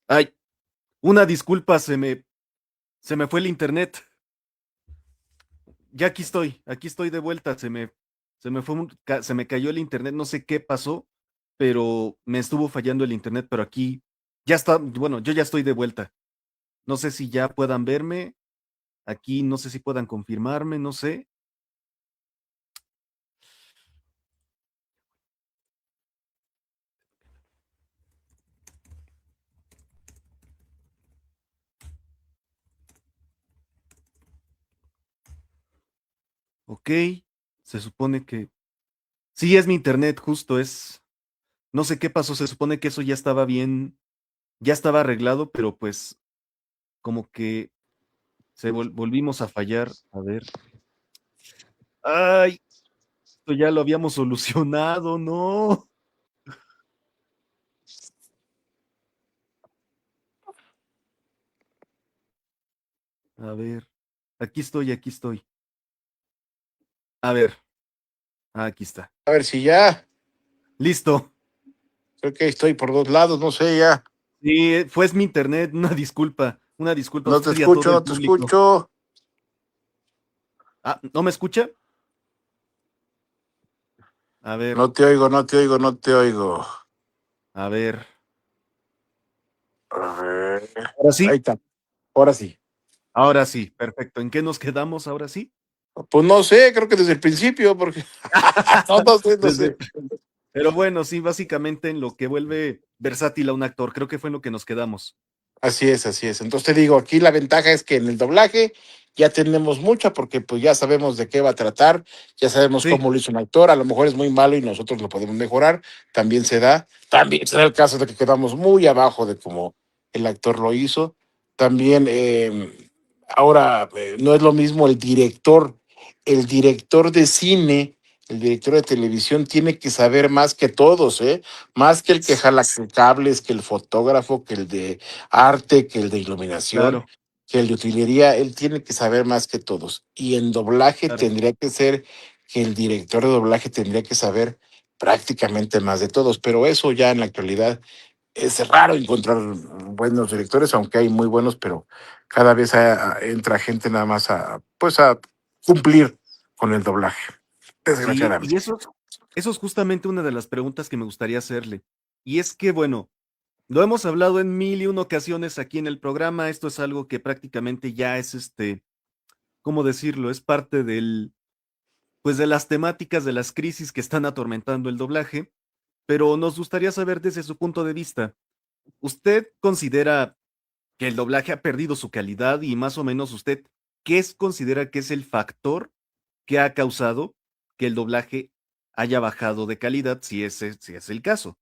Ay, una disculpa, se me fue el internet. Ya aquí estoy de vuelta. Se me fue se me cayó el internet, no sé qué pasó, pero me estuvo fallando el internet, pero aquí ya está, bueno, yo ya estoy de vuelta. No sé si ya puedan verme, aquí no sé si puedan confirmarme, no sé. Ok, se supone que sí es mi internet, justo es, no sé qué pasó, se supone que eso ya estaba bien, ya estaba arreglado, pero pues como que volvimos a fallar. A ver. Ay, esto ya lo habíamos solucionado, ¿no? A ver, aquí estoy, aquí estoy. A ver, aquí está. A ver si ya, Listo. creo que estoy por 2 lados, no sé ya. Sí, fue mi internet, una disculpa a No te usted y a todo escucho, el no te público. escucho. Ah, ¿no me escucha? A ver, No te oigo, no te oigo, no te oigo. a ver. A ver. Ahora Ahí sí, está, ahora sí. ahora sí, perfecto. ¿En qué nos quedamos ahora sí? Pues no sé, creo que desde el principio, porque no sé, no Desde, sé. Pero bueno, sí, básicamente en lo que vuelve versátil a un actor, creo que fue en lo que nos quedamos. Así es, así es. Entonces te digo, aquí la ventaja es que en el doblaje ya tenemos mucha porque pues ya sabemos de qué va a tratar, ya sabemos Sí, cómo lo hizo un actor, a lo mejor es muy malo y nosotros lo podemos mejorar, también se da el caso de que quedamos muy abajo de cómo el actor lo hizo. También ahora no es lo mismo el director de cine, el director de televisión tiene que saber más que todos, ¿eh? Más que el que jala cables, que el fotógrafo, que el de arte, que el de iluminación, claro, que el de utilería, él tiene que saber más que todos. Y en doblaje claro. tendría que ser que el director de doblaje tendría que saber prácticamente más de todos, pero eso ya en la actualidad es raro encontrar buenos directores, aunque hay muy buenos, pero cada vez entra gente nada más pues a cumplir con el doblaje, Sí, y desgraciadamente. eso es justamente una de las preguntas que me gustaría hacerle. Y es que, bueno, lo hemos hablado en mil y una ocasiones aquí en el programa. Esto es algo que prácticamente ya es ¿cómo decirlo? Es parte pues de las temáticas de las crisis que están atormentando el doblaje, pero nos gustaría saber desde su punto de vista, ¿usted considera que el doblaje ha perdido su calidad y más o menos usted considera que es el factor que ha causado que el doblaje haya bajado de calidad, si es el caso?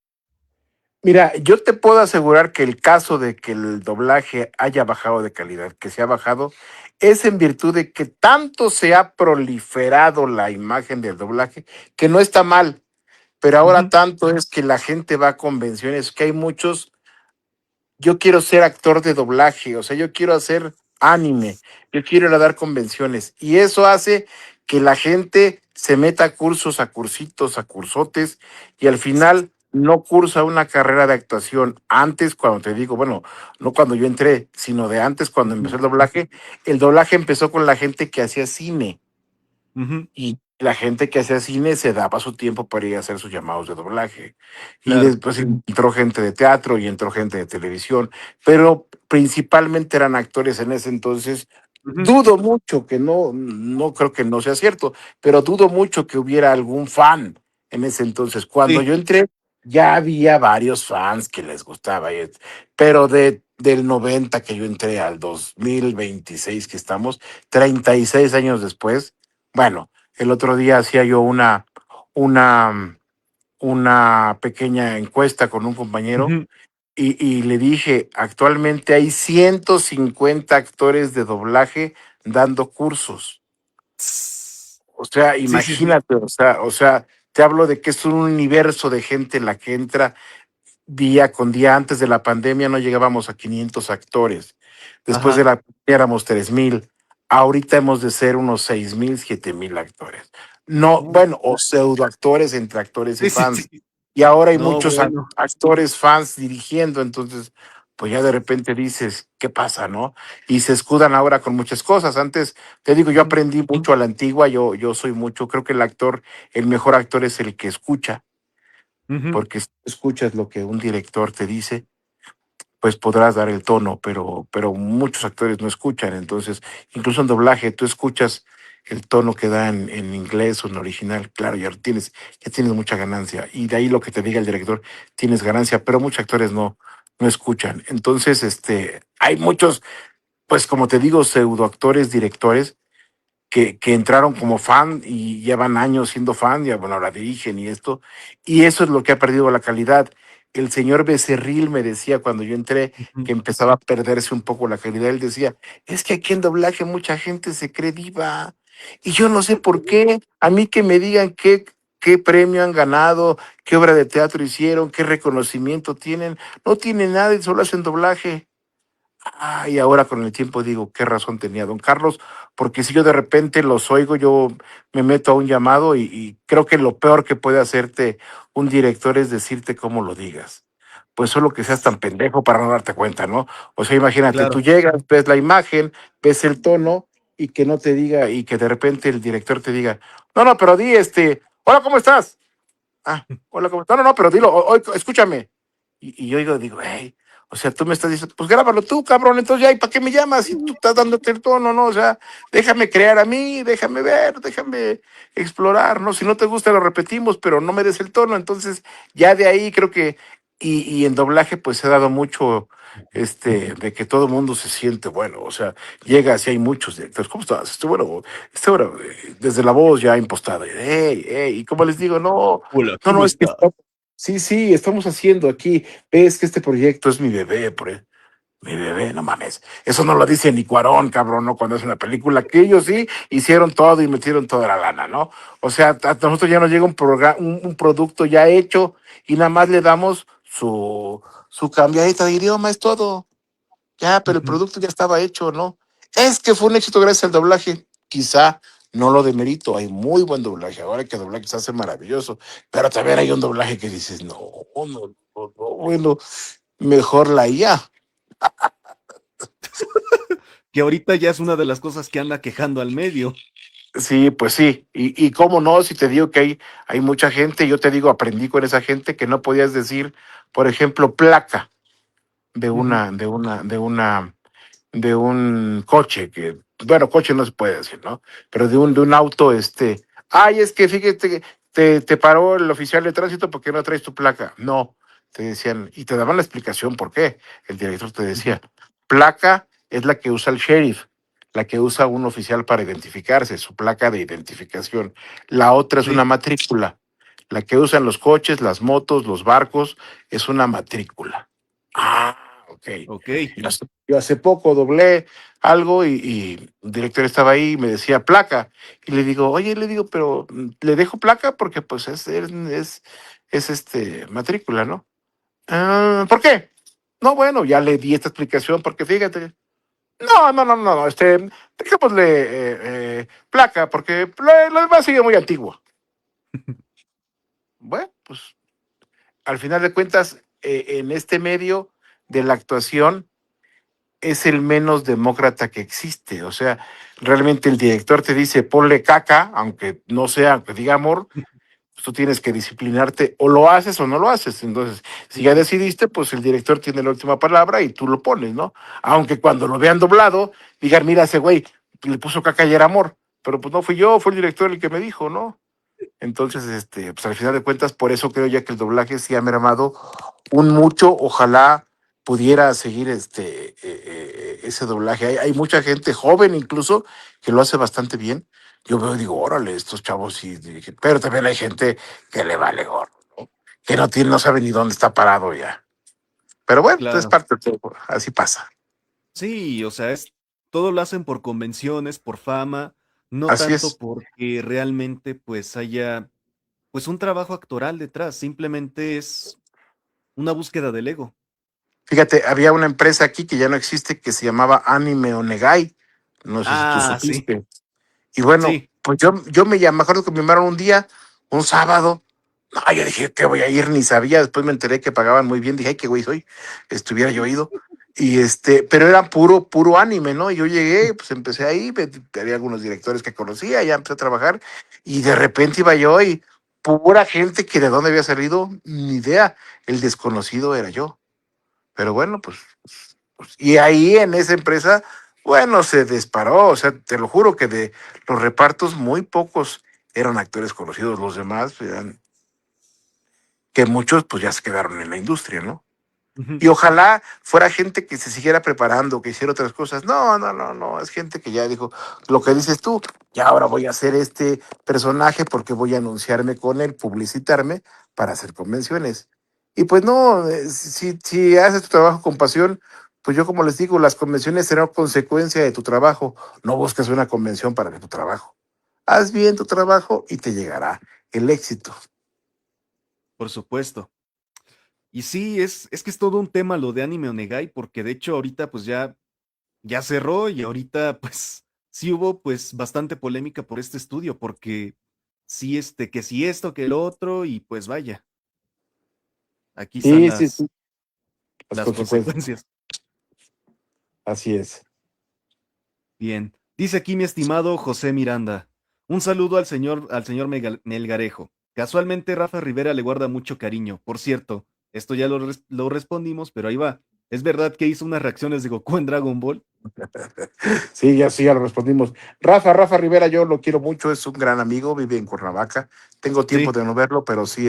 Mira, yo te puedo asegurar que el caso de que el doblaje haya bajado de calidad, que se ha bajado, es en virtud de que tanto se ha proliferado la imagen del doblaje, que no está mal, pero ahora Ujú, tanto es que la gente va a convenciones, que hay muchos yo quiero ser actor de doblaje, o sea, yo quiero hacer anime, yo quiero ir a dar convenciones. Y eso hace que la gente se meta a cursos, a cursitos, a cursotes, y al final no cursa una carrera de actuación. Antes, cuando te digo, bueno, no cuando yo entré, sino de antes, cuando ujú, empezó el doblaje empezó con la gente que hacía cine. ujú, Y la gente que hacía cine se daba su tiempo para ir a hacer sus llamados de doblaje. Y claro. después entró gente de teatro y entró gente de televisión, pero principalmente eran actores en ese entonces. Ujú, Dudo mucho que no creo que no sea cierto, pero dudo mucho que hubiera algún fan en ese entonces. Cuando sí, yo entré, ya había varios fans que les gustaba, pero del 90 que yo entré al 2026 que estamos, 36 años después, bueno, el otro día hacía yo una, una pequeña encuesta con un compañero ujú. y le dije, actualmente hay 150 actores de doblaje dando cursos. Tss. O sea, Sí, sí, sí. imagínate, o sea, te hablo de que es un universo de gente en la que entra día con día. Antes de la pandemia no llegábamos a 500 actores. Después de Ajá. la pandemia éramos 3,000. Ahorita hemos de ser unos 6,000, 7,000 actores. No, Uf. bueno, o pseudo actores entre actores y Sí, sí, fans. sí. Y ahora hay No, muchos bueno. actores fans dirigiendo, entonces, pues ya de repente dices, ¿qué pasa, no? Y se escudan ahora con muchas cosas. Antes, te digo, yo Ujú, aprendí mucho a la antigua, yo soy mucho, creo que el mejor actor es el que escucha, ujú, porque si escuchas lo que un director te dice, pues podrás dar el tono, pero muchos actores no escuchan. Entonces, incluso en doblaje, tú escuchas el tono que da en inglés o en original, claro, ya tienes mucha ganancia. Y de ahí lo que te diga el director, tienes ganancia, pero muchos actores no escuchan. Entonces, hay muchos, pues como te digo, pseudoactores, directores que entraron como fan y llevan años siendo fan, y bueno, ahora dirigen y esto, y eso es lo que ha perdido la calidad. El señor Becerril me decía cuando yo entré ujú, que empezaba a perderse un poco la calidad, él decía, es que aquí en doblaje mucha gente se cree diva, y yo no sé por qué, a mí que me digan qué premio han ganado, qué obra de teatro hicieron, qué reconocimiento tienen, no tienen nada y solo hacen doblaje. Ah, y ahora con el tiempo digo, qué razón tenía don Carlos, porque si yo de repente los oigo, yo me meto a un llamado y creo que lo peor que puede hacerte un director es decirte cómo lo digas. Pues solo que seas tan pendejo para no darte cuenta, ¿no? O sea, imagínate, tú claro. llegas, ves la imagen, ves el tono y que no te diga, y que de repente el director te diga, no, no, pero di hola, ¿cómo estás? Ah, hola, ¿cómo estás? No, no, no, pero dilo, escúchame. Y yo digo, hey, O sea, tú me estás diciendo, pues grábalo tú, cabrón, entonces ya, ¿y para qué me llamas? Si tú estás dándote el tono, ¿no? O sea, déjame crear a mí, déjame ver, déjame explorar, ¿no? Si no te gusta, lo repetimos, pero no me des el tono. Entonces, ya de ahí creo que, y en doblaje, pues se ha dado mucho, de que todo el mundo se siente bueno, o sea, llega así, hay muchos directores, ¿cómo estás? Bueno, desde la voz ya impostada, y como les digo, no, Hola, no, ¿cómo no, es que estás? sí, sí, estamos haciendo aquí. Ves que este proyecto es mi bebé, mi bebé, no mames. Eso no lo dice ni Cuarón, cabrón, ¿no? Cuando es una película, que ellos sí hicieron todo y metieron toda la lana, ¿no? O sea, a nosotros ya nos llega un producto ya hecho y nada más le damos su cambiadita de idioma, es todo. Ya, pero el Ujú. producto ya estaba hecho, ¿no? Es que fue un éxito gracias al doblaje. Quizá no lo demerito, hay muy buen doblaje. Ahora que el doblaje se hace maravilloso, pero también hay un doblaje que dices, no, no, no, no, bueno, mejor la IA. Que ahorita ya es una de las cosas que anda quejando al medio. Sí, pues sí. Y cómo no, si te digo que hay mucha gente, yo te digo, aprendí con esa gente que no podías decir, por ejemplo, placa de Ujú. una, de una, de una de un coche, que, bueno, coche no se puede decir, ¿no? Pero de un auto, ay, es que fíjate que te paró el oficial de tránsito porque no traes tu placa. No, te decían, y te daban la explicación por qué. El director te Ujú. decía, placa es la que usa el sheriff, la que usa un oficial para identificarse, su placa de identificación. La otra es una Sí, matrícula. La que usan los coches, las motos, los barcos, es una matrícula. Ah, ok. ok. Yo hace poco doblé algo y el director estaba ahí y me decía placa. Y le digo, oye, le digo, pero le dejo placa porque pues es matrícula, ¿no? "Ah, ¿por qué? No, bueno, ya le di esta explicación porque fíjate. No, no, no, no, no, dejémosle placa porque lo demás sigue muy antiguo. Bueno, pues al final de cuentas, en este medio de la actuación, es el menos demócrata que existe. O sea, realmente el director te dice ponle caca, aunque no sea, aunque diga amor, pues tú tienes que disciplinarte, o lo haces o no lo haces. Entonces, si ya Ujú. decidiste, pues el director tiene la última palabra y tú lo pones, ¿no? Aunque cuando lo vean doblado, digan, mira, ese güey le puso caca y era amor. Pero pues no fui yo, fue el director el que me dijo, ¿no? Entonces, pues al final de cuentas, por eso creo ya que el doblaje sí ha mermado un mucho. Ojalá pudiera seguir ese doblaje. Hay mucha gente joven incluso que lo hace bastante bien. Yo veo y digo, órale, estos chavos sí, pero también hay gente que le vale gorro, ¿no? Que no tiene, no sabe ni dónde está parado ya. Pero bueno, es Claro. parte de todo, así pasa. Sí, o sea, todo lo hacen por convenciones, por fama, no Así tanto es. porque realmente pues haya pues un trabajo actoral detrás, simplemente es una búsqueda del ego. Fíjate, había una empresa aquí que ya no existe que se llamaba Anime Onegai. No sé si tú Ah, sí, supiste. Y bueno, sí. pues yo me acuerdo que me llamaron un día, un sábado. No, yo dije que voy a ir, ni sabía. Después me enteré que pagaban muy bien. Dije, ay, qué güey soy. Estuviera yo ido. Y pero era puro anime, ¿no? Y yo llegué, pues empecé ahí, había algunos directores que conocía, ya empecé a trabajar. Y de repente iba yo y pura gente que de dónde había salido, ni idea. El desconocido era yo. Pero bueno, pues, y ahí en esa empresa, bueno, se disparó, o sea, te lo juro que de los repartos muy pocos eran actores conocidos, los demás eran, que muchos pues ya se quedaron en la industria, ¿no? Ujú. Y ojalá fuera gente que se siguiera preparando, que hiciera otras cosas. No, no, no, no, es gente que ya dijo lo que dices tú, ya ahora voy a hacer este personaje porque voy a anunciarme con él, publicitarme para hacer convenciones. Y pues no, si haces tu trabajo con pasión, pues yo como les digo, las convenciones serán consecuencia de tu trabajo. No busques una convención para tu trabajo. Haz bien tu trabajo y te llegará el éxito. Por supuesto. Y sí, es que es todo un tema lo de Anime Onegai, porque de hecho ahorita pues ya cerró y ahorita pues sí hubo pues bastante polémica por este estudio, porque sí, que si esto, que el otro, y pues vaya, aquí están Sí, sí, sí, las las consecuencias. consecuencias. Así es. Bien. Dice aquí mi estimado José Miranda. Un saludo al señor Melgarejo. Casualmente Rafa Rivera le guarda mucho cariño. Por cierto, esto ya lo respondimos, pero ahí va. ¿Es verdad que hizo unas reacciones de Goku en Dragon Ball? Sí, ya lo respondimos. Rafa Rivera, yo lo quiero mucho, es un gran amigo, vive en Cuernavaca. Tengo tiempo Sí. de no verlo, pero sí,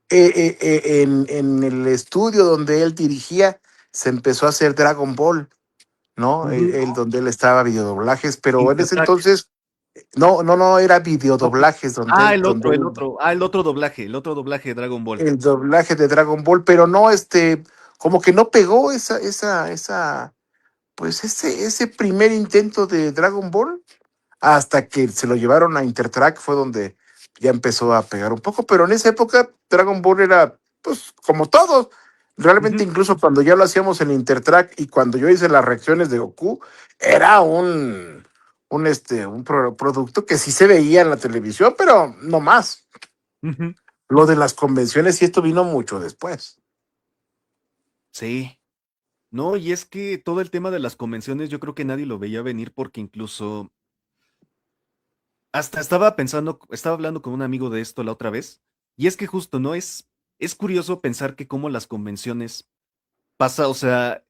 en el estudio donde él dirigía, se empezó a hacer Dragon Ball, ¿no? Ujú. Donde él estaba videodoblajes, pero en ese Intertrack. entonces, no, era No. videodoblajes Ah, donde el él, otro. El otro doblaje de Dragon Ball. el doblaje de Dragon Ball, pero no, como que no pegó pues ese primer intento de Dragon Ball hasta que se lo llevaron a Intertrack fue donde ya empezó a pegar un poco, pero en esa época Dragon Ball era pues como todos. Realmente Ujú, incluso cuando ya lo hacíamos en Intertrack y cuando yo hice las reacciones de Goku, era un producto que sí se veía en la televisión, pero no más. ujú. Lo de las convenciones y esto vino mucho después. Sí. No, y es que todo el tema de las convenciones yo creo que nadie lo veía venir porque incluso hasta estaba pensando, estaba hablando con un amigo de esto la otra vez, y es que justo, ¿no? Es curioso pensar que como las convenciones pasa, o sea,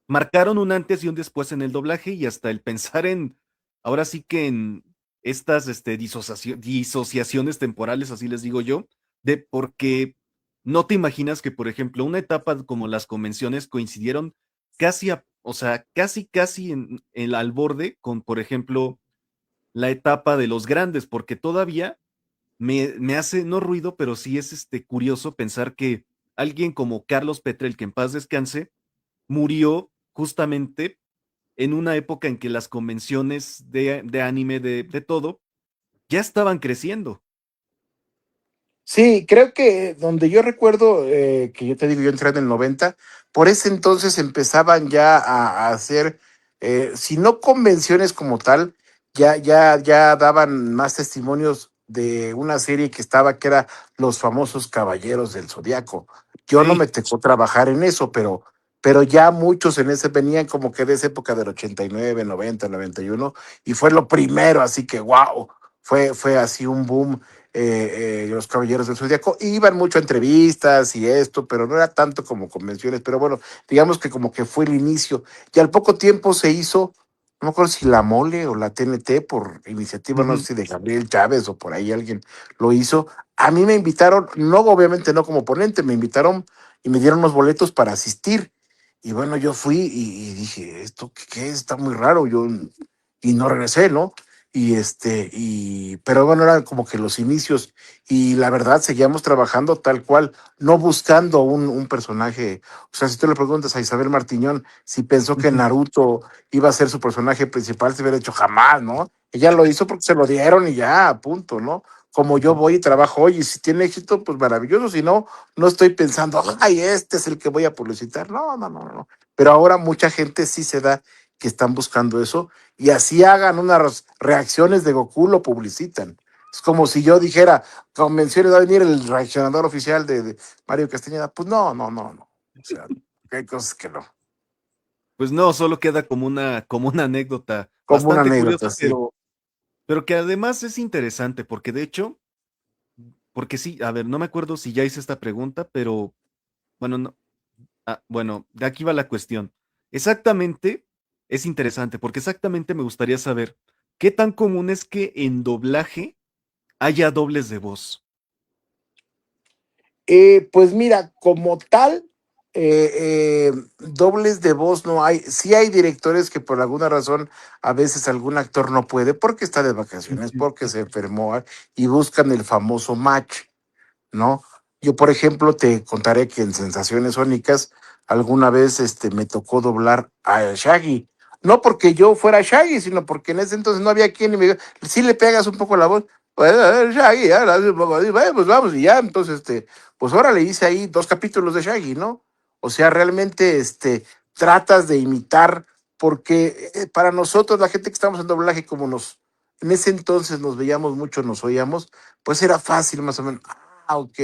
marcaron un antes y un después en el doblaje y hasta el pensar en, ahora sí que en estas disociaciones temporales, así les digo yo, de porque no te imaginas que, por ejemplo, una etapa como las convenciones coincidieron casi, o sea, casi al borde con, por ejemplo, la etapa de los grandes, porque todavía me hace, no ruido, pero sí es curioso pensar que alguien como Carlos Petrel, que en paz descanse, murió justamente en una época en que las convenciones de anime, de todo, ya estaban creciendo. Sí, creo que donde yo recuerdo, que yo te digo, yo entré en el 90, por ese entonces empezaban ya a hacer, si no convenciones como tal, ya daban más testimonios de una serie que estaba, que era Los famosos Caballeros del Zodiaco. Yo no me Sí. tocó trabajar en eso, pero ya muchos en ese venían como que de esa época del 89, 90, 91, y fue lo primero, así que wow, fue así un boom los Caballeros del Zodíaco. Iban mucho a entrevistas y esto, pero no era tanto como convenciones. Pero bueno, digamos que como que fue el inicio. Y al poco tiempo se hizo, no me acuerdo si la Mole o la TNT, por iniciativa, no Ujú, sé si de Gabriel Chávez o por ahí alguien lo hizo. A mí me invitaron, no, obviamente no como ponente, me invitaron y me dieron unos boletos para asistir. Y bueno, yo fui y dije, ¿esto qué es? Está muy raro. Y no regresé, ¿no? Pero bueno, eran como que los inicios y la verdad seguíamos trabajando tal cual, no buscando un personaje. O sea, si tú le preguntas a Isabel Martiñón si pensó que ujú. Naruto iba a ser su personaje principal, se hubiera hecho jamás, ¿no? Ella lo hizo porque se lo dieron y ya, a punto, ¿no? Como yo voy y trabajo hoy y si tiene éxito, pues maravilloso, si no, no estoy pensando, ay, este es el que voy a publicitar. No. Pero ahora mucha gente sí se da que están buscando eso y así hagan unas reacciones de Goku, lo publicitan. Es como si yo dijera, convenciones va a venir el reaccionador oficial de Mario Castañeda. Pues no. O sea, hay cosas que no. Pues no, solo queda como una anécdota Como una bastante anécdota, curiosa, sí. pero que además es interesante, porque de hecho, porque sí, a ver, no me acuerdo si ya hice esta pregunta, pero bueno, no, bueno, de aquí va la cuestión. Exactamente, es interesante, porque exactamente me gustaría saber qué tan común es que en doblaje haya dobles de voz. Pues mira, como tal, dobles de voz no hay. Sí hay directores que por alguna razón a veces algún actor no puede porque está de vacaciones, Ujú, porque se enfermó y buscan el famoso match. ¿No? Yo, por ejemplo, te contaré que en Sensaciones Sónicas alguna vez me tocó doblar a Shaggy. No porque yo fuera Shaggy, sino porque en ese entonces no había quien y me diga, si le pegas un poco la voz, bueno, a ver, Shaggy, ahora hace un poco así, bueno, pues vamos, y ya, entonces, pues ahora le hice ahí 2 capítulos de Shaggy, ¿no? O sea, realmente, tratas de imitar, porque para nosotros, la gente que estamos en doblaje, en ese entonces nos veíamos mucho, nos oíamos, pues era fácil más o menos. Ok.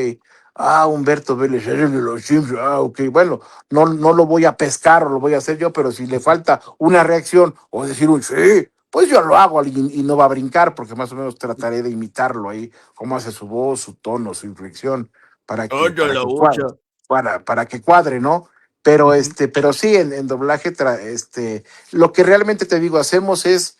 Humberto Vélez, eres de los Simpsons. Ok. Bueno, no lo voy a pescar o lo voy a hacer yo, pero si le falta una reacción o decir un sí, pues yo lo hago y no va a brincar, porque más o menos trataré de imitarlo ahí, cómo hace su voz, su tono, su inflexión, para que, ¡Oye, para la que cuadre, bocha! para que cuadre, ¿no? Pero, Ujú, pero sí, en doblaje, lo que realmente te digo, hacemos es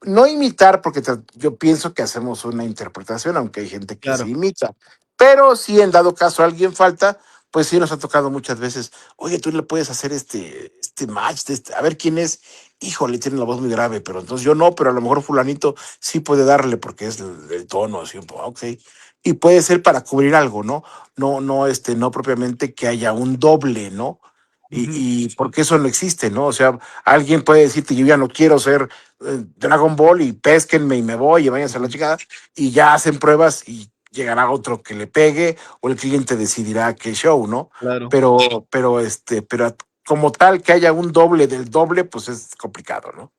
no imitar, porque yo pienso que hacemos una interpretación, aunque hay gente que sí claro. imita. Pero si en dado caso alguien falta, pues sí nos ha tocado muchas veces, oye, tú le puedes hacer este match, a ver quién es. Híjole, tiene la voz muy grave, pero entonces yo no, pero a lo mejor fulanito sí puede darle porque es el tono, así, ok. Y puede ser para cubrir algo, ¿no? No propiamente que haya un doble, ¿no? Ujú, Y porque eso no existe, ¿no? O sea, alguien puede decirte, yo ya no quiero ser Dragon Ball y pésquenme y me voy y váyanse a la ujú, chingada y ya hacen pruebas y llegará otro que le pegue o el cliente decidirá qué show, ¿no? claro. Pero como tal que haya un doble del doble, pues es complicado, ¿no?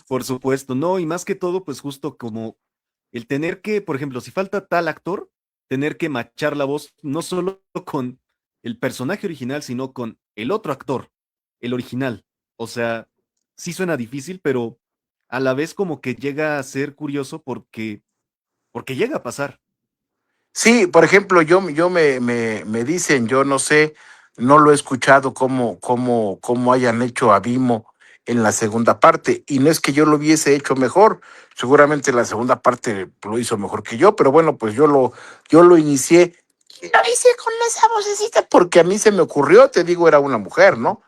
Por supuesto, no, y más que todo, pues justo como el tener que, por ejemplo, si falta tal actor, tener que machar la voz no solo con el personaje original, sino con el otro actor, el original. O sea, sí suena difícil, pero a la vez como que llega a ser curioso porque llega a pasar. Sí, por ejemplo, me dicen, yo no sé, no lo he escuchado cómo hayan hecho a Vimo en la segunda parte. Y no es que yo lo hubiese hecho mejor, seguramente la segunda parte lo hizo mejor que yo, pero bueno, pues yo lo inicié. Y lo hice con esa vocecita porque a mí se me ocurrió, te digo, era una mujer, ¿no?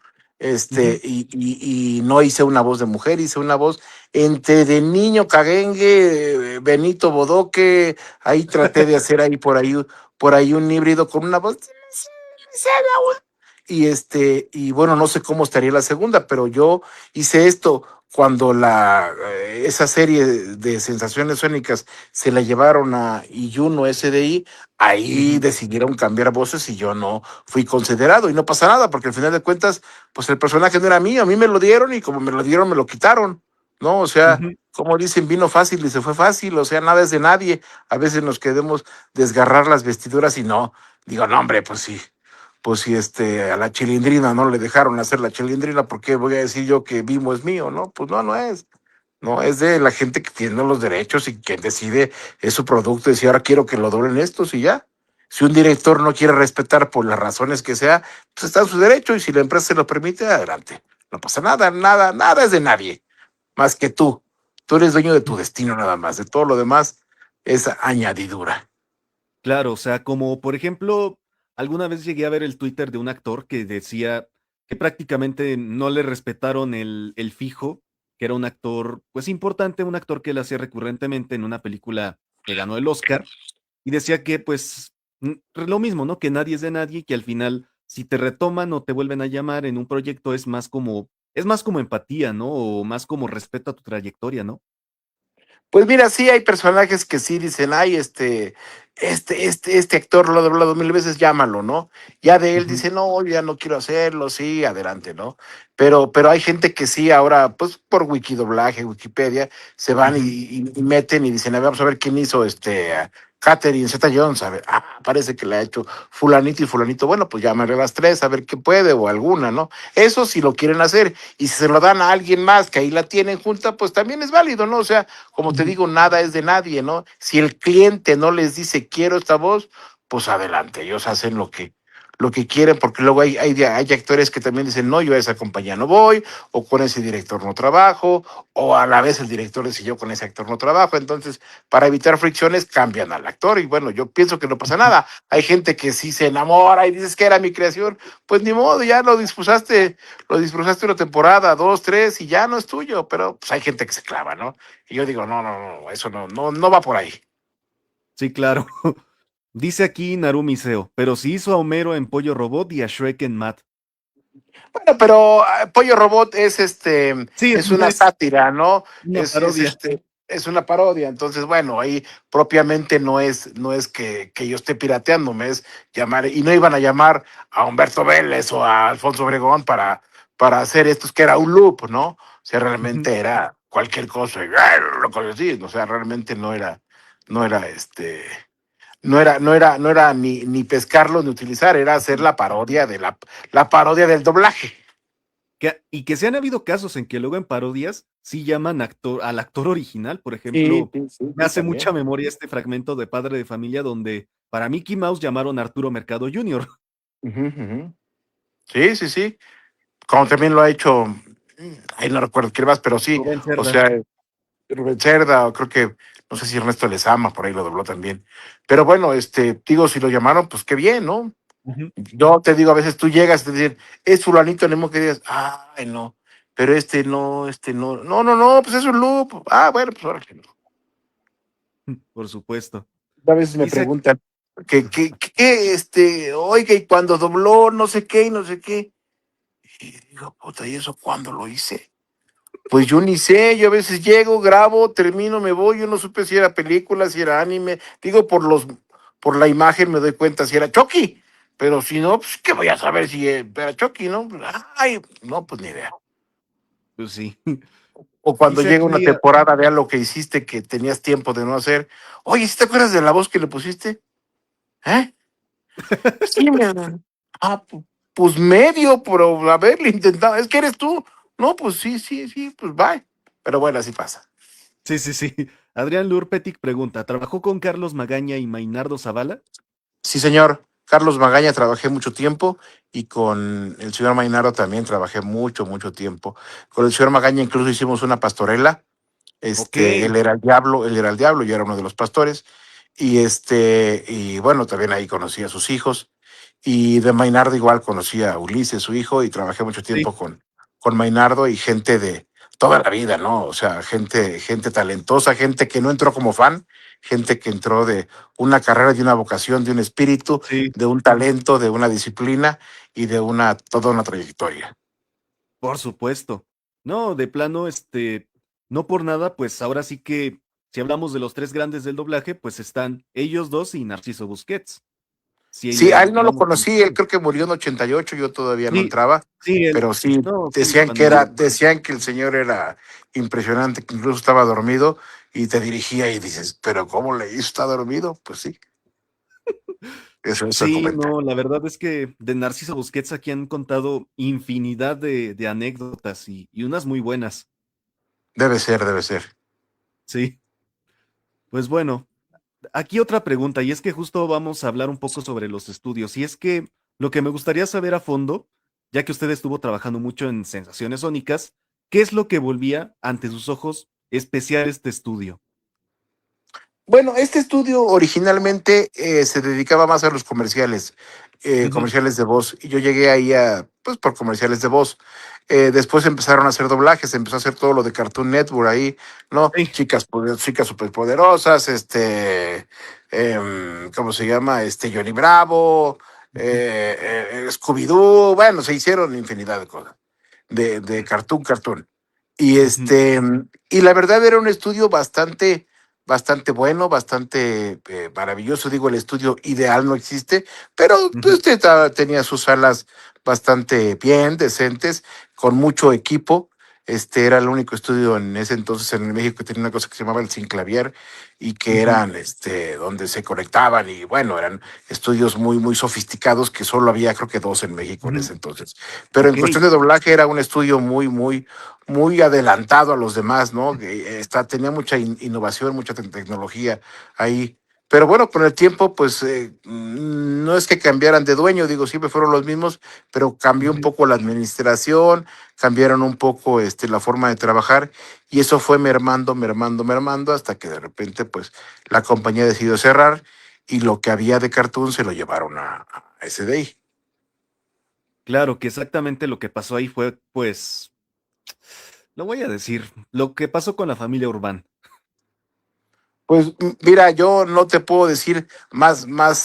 Ujú. Y no hice una voz de mujer, hice una voz entre de niño caguengue, Benito Bodoque. Ahí traté de hacer por ahí un híbrido con una voz demasiado agua. Y bueno, no sé cómo estaría la segunda, pero yo hice esto cuando esa serie de sensaciones sónicas se la llevaron a Iyuno SDI, ahí Ujú, decidieron cambiar voces y yo no fui considerado y no pasa nada, porque al final de cuentas, pues el personaje no era mío, a mí me lo dieron y como me lo dieron, me lo quitaron, ¿no? O sea, ujú. como dicen, vino fácil y se fue fácil, o sea, nada es de nadie. A veces nos queremos desgarrar las vestiduras y no. Digo, no, hombre, pues si a la Chilindrina no le dejaron hacer la Chilindrina, ¿por qué voy a decir yo que Vimo es mío? No, pues no, no es. No, es de la gente que tiene los derechos y quien decide es su producto y si ahora quiero que lo doblen estos y ya. Si un director no quiere respetar por las razones que sea, pues está en su derecho y si la empresa se lo permite, adelante. No pasa nada, nada, nada es de nadie más que tú. Tú eres dueño de tu destino nada más. De todo lo demás es añadidura. Claro, o sea, como por ejemplo, alguna vez llegué a ver el Twitter de un actor que decía que prácticamente no le respetaron el fijo, que era un actor, pues importante, un actor que él hacía recurrentemente en una película que ganó el Oscar, y decía que pues lo mismo, ¿no? Que nadie es de nadie y que al final, si te retoman o te vuelven a llamar en un proyecto, es más como empatía, ¿no? O más como respeto a tu trayectoria, ¿no? Pues mira, sí hay personajes que sí dicen, ay, este actor lo ha doblado 1000 veces, llámalo, ¿no? Ya de él Ujú, dice, no, ya no quiero hacerlo, sí, adelante, ¿no? Pero hay gente que sí, ahora, pues por Wikidoblaje, Wikipedia, se van y, ujú. y meten y dicen, a ver, vamos a ver quién hizo a Catherine Zeta-Jones, a ver, parece que la ha hecho fulanito y fulanito, bueno, pues llámale a las tres, a ver qué puede, o alguna, ¿no? Eso sí lo quieren hacer, y si se lo dan a alguien más que ahí la tienen junta, pues también es válido, ¿no? O sea, como te Ujú. digo, nada es de nadie, ¿no? Si el cliente no les dice quiero esta voz, pues adelante, ellos hacen lo que quieren, porque luego hay actores que también dicen, no, yo a esa compañía no voy, o con ese director no trabajo, o a la vez el director dice, yo con ese actor no trabajo, entonces, para evitar fricciones, cambian al actor, y bueno, yo pienso que no pasa nada. Hay gente que sí se enamora y dices que era mi creación, pues ni modo, ya lo disfrutaste una temporada, dos, tres, y ya no es tuyo, pero pues hay gente que se clava, ¿no? Y yo digo, no, no, no, eso no va por ahí. Sí, claro. Dice aquí Narumi Seo, pero si hizo a Homero en Pollo Robot y a Shrek en Matt. Bueno, pero Pollo Robot Sí, es no una es sátira, ¿no? una Es parodia. es una parodia. Entonces, bueno, ahí propiamente no es que yo esté pirateando, me es llamar, y no iban a llamar a Humberto Vélez o a Alfonso Obregón para hacer estos, que era un loop, ¿no? O sea, Ujú, realmente era cualquier cosa, y, lo que decís, o sea, realmente no era ni pescarlo ni utilizar, era hacer ujú. la parodia del doblaje. Y que se han habido casos en que luego en parodias sí llaman al actor original. Por Sí, ejemplo, sí, sí, me sí, hace mucha también. memoria este fragmento de Padre de Familia donde para Mickey Mouse llamaron a Arturo Mercado Jr. Ujú, ujú. Sí, sí, sí. Como también lo ha hecho, ahí no recuerdo quién más, pero sí, Rubén o Cerda. sea, Rubén Cerda, o creo que, no sé si Ernesto Lezama, por ahí lo dobló también. Pero bueno, digo, si lo llamaron, pues qué bien, ¿no? Ujú. Yo te digo, a veces tú llegas y te dicen, es fulanito, Nemo, que digas, ay, no, pero no, pues es un loop. Ah, bueno, pues ahora que no. Por supuesto. A veces me Dice, preguntan, oiga, y cuando dobló no sé qué y no sé qué. Y digo, puta, ¿y eso cuándo lo hice? Pues yo ni sé, yo a veces llego, grabo, termino, me voy, yo no supe si era película, si era anime, digo por la imagen me doy cuenta si era Chucky, pero si no, pues qué voy a saber si era Chucky, ¿no? Ay, no, pues ni idea. pues sí. O cuando Dice llega una aquí, temporada, vea lo que hiciste que tenías tiempo de no hacer. Oye, ¿sí te acuerdas de la voz que le pusiste? ¿Eh? Sí, pues medio, por haberle intentado. Es que eres tú. No, pues sí, sí, sí, pues bye. Pero bueno, así pasa. sí, sí, sí. Adrián Lurpetic pregunta, ¿trabajó con Carlos Magaña y Mainardo Zavala? Sí, señor. Carlos Magaña trabajé mucho tiempo y con el señor Mainaro también trabajé mucho, mucho tiempo. Con el señor Magaña incluso hicimos una pastorela. Ok, Él era el diablo, yo era uno de los pastores. Y bueno, también ahí conocí a sus hijos. Y de Mainardo igual conocí a Ulises, su hijo, y trabajé mucho sí, tiempo con Mainardo y gente de toda la vida, ¿no? O sea, gente talentosa, gente que no entró como fan, gente que entró de una carrera, de una vocación, de un espíritu, sí, de un talento, de una disciplina y de toda una trayectoria. por supuesto. No, de plano, no por nada, pues ahora sí que, si hablamos de los tres grandes del doblaje, pues están ellos dos y Narciso Busquets. Si Sí, a le él no lo vamos a conocí, él creo que murió en 88, yo todavía no sí, entraba, sí, él, pero sí no, sí, cuando murió. decían que el señor era impresionante, que incluso estaba dormido y te dirigía y dices, pero ¿cómo le hizo? ¿Está dormido? Pues sí, eso Sí, comenta. no, la verdad es que de Narciso Busquets aquí han contado infinidad de anécdotas y unas muy buenas. Debe ser, debe ser. Sí, pues bueno, aquí otra pregunta, y es que justo vamos a hablar un poco sobre los estudios, y es que lo que me gustaría saber a fondo, ya que usted estuvo trabajando mucho en sensaciones sónicas, ¿qué es lo que volvía ante sus ojos especial este estudio? Bueno, este estudio originalmente se dedicaba más a los comerciales, Ujú. comerciales de voz, y yo llegué ahí pues por comerciales de voz. Después empezaron a hacer doblajes, empezó a hacer todo lo de Cartoon Network ahí, ¿no? Sí. Chicas superpoderosas, ¿cómo se llama? Johnny Bravo, Ujú, Scooby-Doo, bueno, se hicieron infinidad de cosas de Cartoon. Y ujú, y la verdad era un estudio bastante bueno, bastante maravilloso. Digo, el estudio ideal no existe, pero ujú, tenía sus salas bastante bien, decentes, con mucho equipo. Este era el único estudio en ese entonces en México que tenía una cosa que se llamaba el Sinclavier y que ujú, eran donde se conectaban y bueno, eran estudios muy, muy sofisticados que solo había creo que dos en México en ujú. ese entonces. Pero en Ok, cuestión de doblaje era un estudio muy, muy, muy adelantado a los demás, ¿no? Tenía mucha innovación, mucha tecnología ahí. Pero bueno, con el tiempo, pues no es que cambiaran de dueño, digo, siempre fueron los mismos, pero cambió un ujú. poco la administración, cambiaron un poco la forma de trabajar y eso fue mermando hasta que de repente, pues la compañía decidió cerrar y lo que había de Cartoon se lo llevaron a SDI. Claro que exactamente lo que pasó ahí fue, pues, lo voy a decir, lo que pasó con la familia Urbán. Pues mira, yo no te puedo decir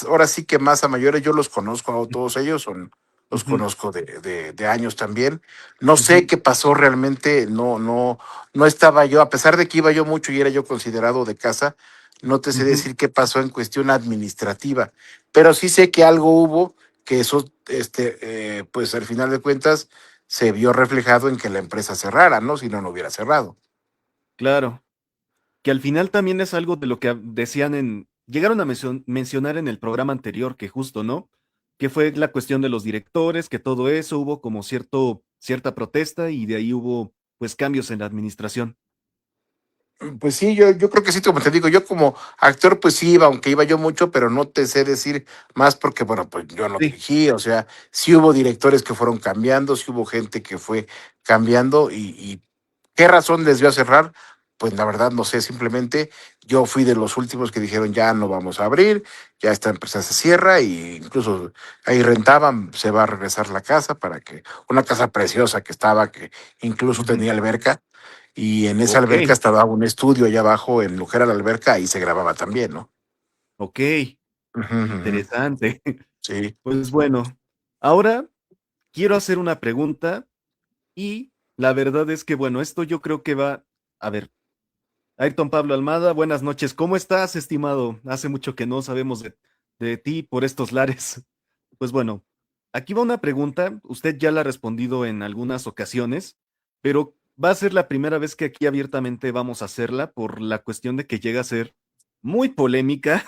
ahora sí que más a mayores, yo los conozco a todos ellos, los Ujú, conozco de años también. No sé ujú, qué pasó realmente, no estaba yo, a pesar de que iba yo mucho y era yo considerado de casa, no te sé ujú. decir qué pasó en cuestión administrativa, pero sí sé que algo hubo, que eso, pues al final de cuentas, se vio reflejado en que la empresa cerrara, ¿no? Si no, no hubiera cerrado. Claro, que al final también es algo de lo que decían llegaron a mencionar en el programa anterior, que justo, ¿no? Que fue la cuestión de los directores, que todo eso hubo como cierta protesta y de ahí hubo pues cambios en la administración. Pues sí, yo creo que sí, como te digo, yo como actor, pues sí iba, aunque iba yo mucho, pero no te sé decir más porque, bueno, pues yo no Sí. dirigí, o sea, sí hubo directores que fueron cambiando, sí hubo gente que fue cambiando y ¿qué razón les dio a cerrar? Pues la verdad no sé, simplemente yo fui de los últimos que dijeron ya no vamos a abrir, ya esta empresa se cierra y incluso ahí rentaban, se va a regresar la casa para que, una casa preciosa que estaba, que incluso Ujú. tenía alberca y en esa Ok, alberca estaba un estudio allá abajo, en lo que era la alberca, ahí se grababa también, ¿no? ok, Ujú, ujú. interesante. Sí. Pues bueno, ahora quiero hacer una pregunta y la verdad es que, bueno, esto yo creo que va, a ver, Ayrton Pablo Almada, buenas noches. ¿Cómo estás, estimado? Hace mucho que no sabemos de ti por estos lares. Pues bueno, aquí va una pregunta. Usted ya la ha respondido en algunas ocasiones, pero va a ser la primera vez que aquí abiertamente vamos a hacerla por la cuestión de que llega a ser muy polémica,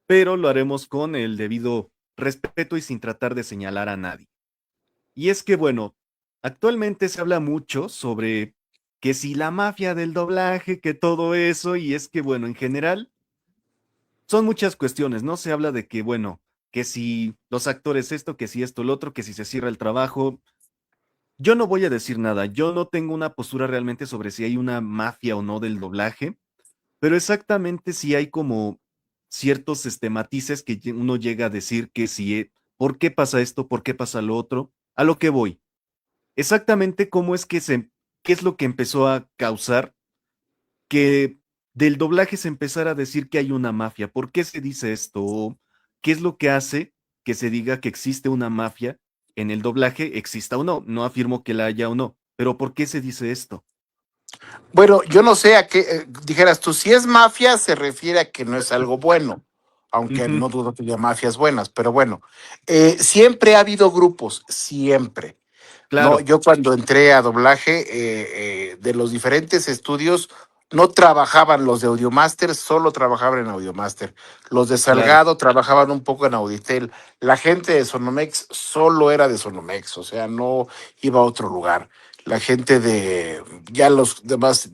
pero lo haremos con el debido respeto y sin tratar de señalar a nadie. Y es que, bueno, actualmente se habla mucho sobre que si la mafia del doblaje, que todo eso, y es que, bueno, en general son muchas cuestiones, ¿no? Se habla de que, bueno, que si los actores esto, que si esto, lo otro, que si se cierra el trabajo. Yo no voy a decir nada, yo no tengo una postura realmente sobre si hay una mafia o no del doblaje, pero exactamente si hay como ciertos matices que uno llega a decir que si, ¿por qué pasa esto? ¿Por qué pasa lo otro? A lo que voy. Exactamente cómo es que qué es lo que empezó a causar que del doblaje se empezara a decir que hay una mafia. ¿Por qué se dice esto? ¿O ¿qué es lo que hace que se diga que existe una mafia en el doblaje, exista o no? No afirmo que la haya o no, pero ¿por qué se dice esto? Bueno, yo no sé a qué dijeras tú, si es mafia se refiere a que no es algo bueno, aunque Ujú, no dudo que haya mafias buenas, pero bueno, siempre ha habido grupos, siempre. No, claro, yo cuando entré a doblaje de los diferentes estudios, no trabajaban los de Audiomaster, solo trabajaban en Audiomaster. Los de claro, Salgado trabajaban un poco en Auditel. La gente de Sonomex solo era de Sonomex, o sea, no iba a otro lugar. La gente de ya los demás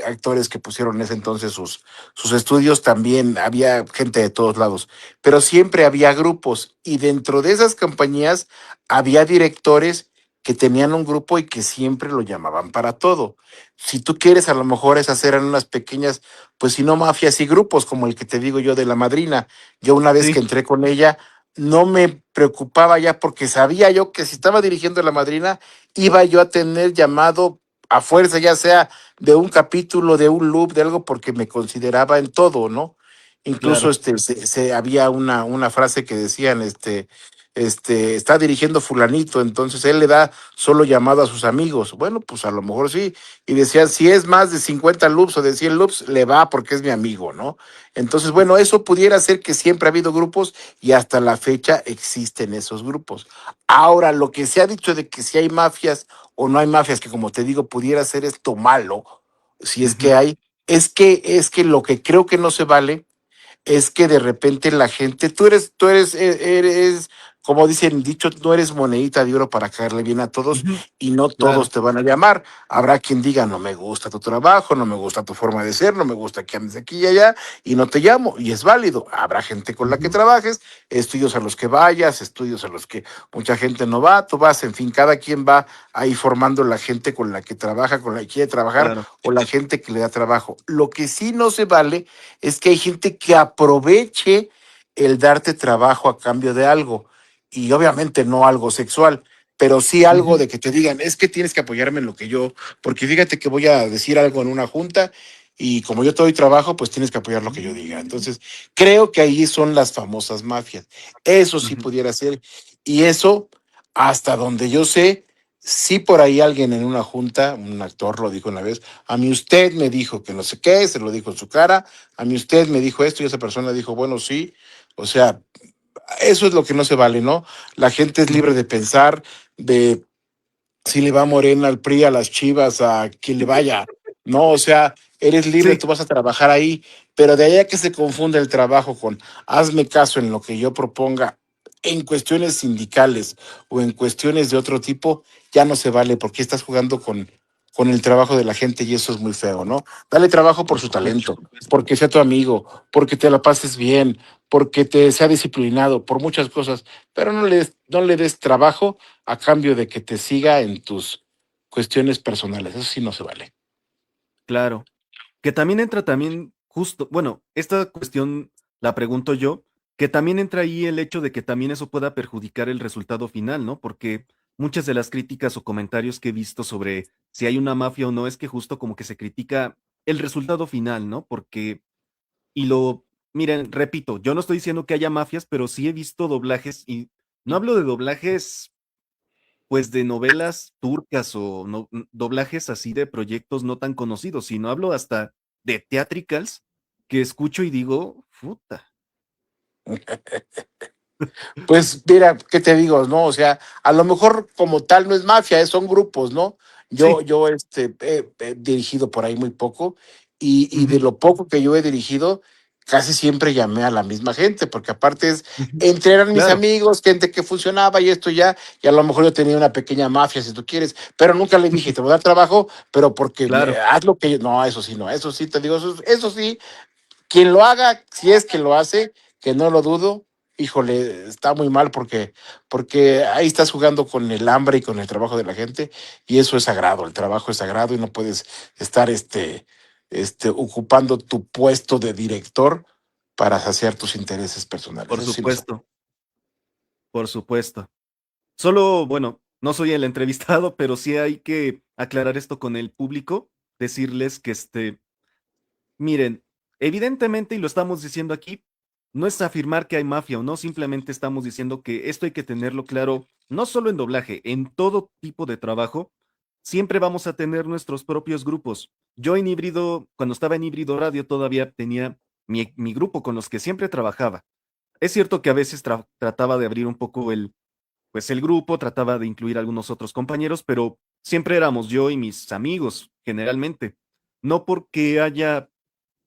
actores que pusieron en ese entonces sus estudios también había gente de todos lados, pero siempre había grupos y dentro de esas compañías había directores que tenían un grupo y que siempre lo llamaban para todo. Si tú quieres, a lo mejor es hacer en unas pequeñas, pues si no mafias y grupos, como el que te digo yo de la madrina. Yo una vez que sí, entré con ella, no me preocupaba ya porque sabía yo que si estaba dirigiendo la madrina, iba yo a tener llamado a fuerza, ya sea de un capítulo, de un loop, de algo, porque me consideraba en todo, ¿no? Incluso claro, había una frase que decían, está dirigiendo fulanito, entonces él le da solo llamado a sus amigos. Bueno, pues a lo mejor sí. Y decían, si es más de 50 loops o de 100 loops, le va porque es mi amigo, ¿no? Entonces, bueno, eso pudiera ser que siempre ha habido grupos y hasta la fecha existen esos grupos. Ahora, lo que se ha dicho de que si hay mafias o no hay mafias, que como te digo, pudiera ser esto malo, si es que ujú, hay, es que lo que creo que no se vale es que de repente la gente, eres, como dicen dicho, no eres monedita de oro para caerle bien a todos ujú, y no claro, todos te van a llamar. Habrá quien diga, no me gusta tu trabajo, no me gusta tu forma de ser, no me gusta que andes aquí y allá y no te llamo y es válido. Habrá gente con la que ujú, trabajes, estudios a los que vayas, estudios a los que mucha gente no va, tú vas, en fin, cada quien va ahí formando la gente con la que trabaja, con la que quiere trabajar claro, o la gente que le da trabajo. Lo que sí no se vale es que hay gente que aproveche el darte trabajo a cambio de algo. Y obviamente no algo sexual, pero sí algo ujú, de que te digan, es que tienes que apoyarme en lo que yo, porque fíjate que voy a decir algo en una junta y como yo te doy trabajo, pues tienes que apoyar lo que yo diga. Entonces, creo que ahí son las famosas mafias. Eso sí ujú, pudiera ser. Y eso, hasta donde yo sé, sí por ahí alguien en una junta, un actor lo dijo una vez, a mí usted me dijo que no sé qué, se lo dijo en su cara, a mí usted me dijo esto y esa persona dijo, bueno, sí, o sea, eso es lo que no se vale, ¿no? La gente es libre ujú, de pensar, de si le va a Morena, al PRI, a las Chivas, a quien le vaya, ¿no? O sea, eres libre, sí, tú vas a trabajar ahí, pero de allá que se confunde el trabajo con hazme caso en lo que yo proponga en cuestiones sindicales o en cuestiones de otro tipo, ya no se vale porque estás jugando con el trabajo de la gente y eso es muy feo, ¿no? Dale trabajo por Por su supuesto. talento, porque sea tu amigo, porque te la pases bien, porque te sea disciplinado, por muchas cosas, pero no le des trabajo a cambio de que te siga en tus cuestiones personales. Eso sí no se vale. Claro. Que también entra también justo, bueno, esta cuestión la pregunto yo, que también entra ahí el hecho de que también eso pueda perjudicar el resultado final, ¿no? Porque muchas de las críticas o comentarios que he visto sobre si hay una mafia o no es que justo como que se critica el resultado final, ¿no? Porque, y lo, miren, repito, yo no estoy diciendo que haya mafias, pero sí he visto doblajes y no hablo de doblajes pues de novelas turcas o doblajes así de proyectos no tan conocidos, sino hablo hasta de theatricals que escucho y digo, puta. Pues mira, ¿qué te digo? ¿No? O sea, a lo mejor como tal no es mafia, son grupos, ¿no? Sí, Yo he dirigido por ahí muy poco y de ujú, lo poco que yo he dirigido, casi siempre llamé a la misma gente, porque aparte es, ujú, entre eran mis claro, amigos, gente que funcionaba y esto ya, y a lo mejor yo tenía una pequeña mafia, si tú quieres, pero nunca le dije, te voy a dar trabajo, pero porque claro, haz lo que yo, no, eso sí, no, eso sí, te digo, eso sí, quien lo haga, si es que lo hace, que no lo dudo, híjole, está muy mal porque ahí estás jugando con el hambre y con el trabajo de la gente, y eso es sagrado, el trabajo es sagrado y no puedes estar ocupando tu puesto de director para saciar tus intereses personales. por Eso sí no se. supuesto, por supuesto. Solo, bueno, no soy el entrevistado, pero sí hay que aclarar esto con el público, decirles que miren, evidentemente, y lo estamos diciendo aquí, no es afirmar que hay mafia o no, simplemente estamos diciendo que esto hay que tenerlo claro, no solo en doblaje, en todo tipo de trabajo, siempre vamos a tener nuestros propios grupos. Yo en híbrido, cuando estaba en híbrido radio, todavía tenía mi grupo con los que siempre trabajaba. Es cierto que a veces trataba de abrir un poco pues el grupo, trataba de incluir a algunos otros compañeros, pero siempre éramos yo y mis amigos, generalmente. No porque haya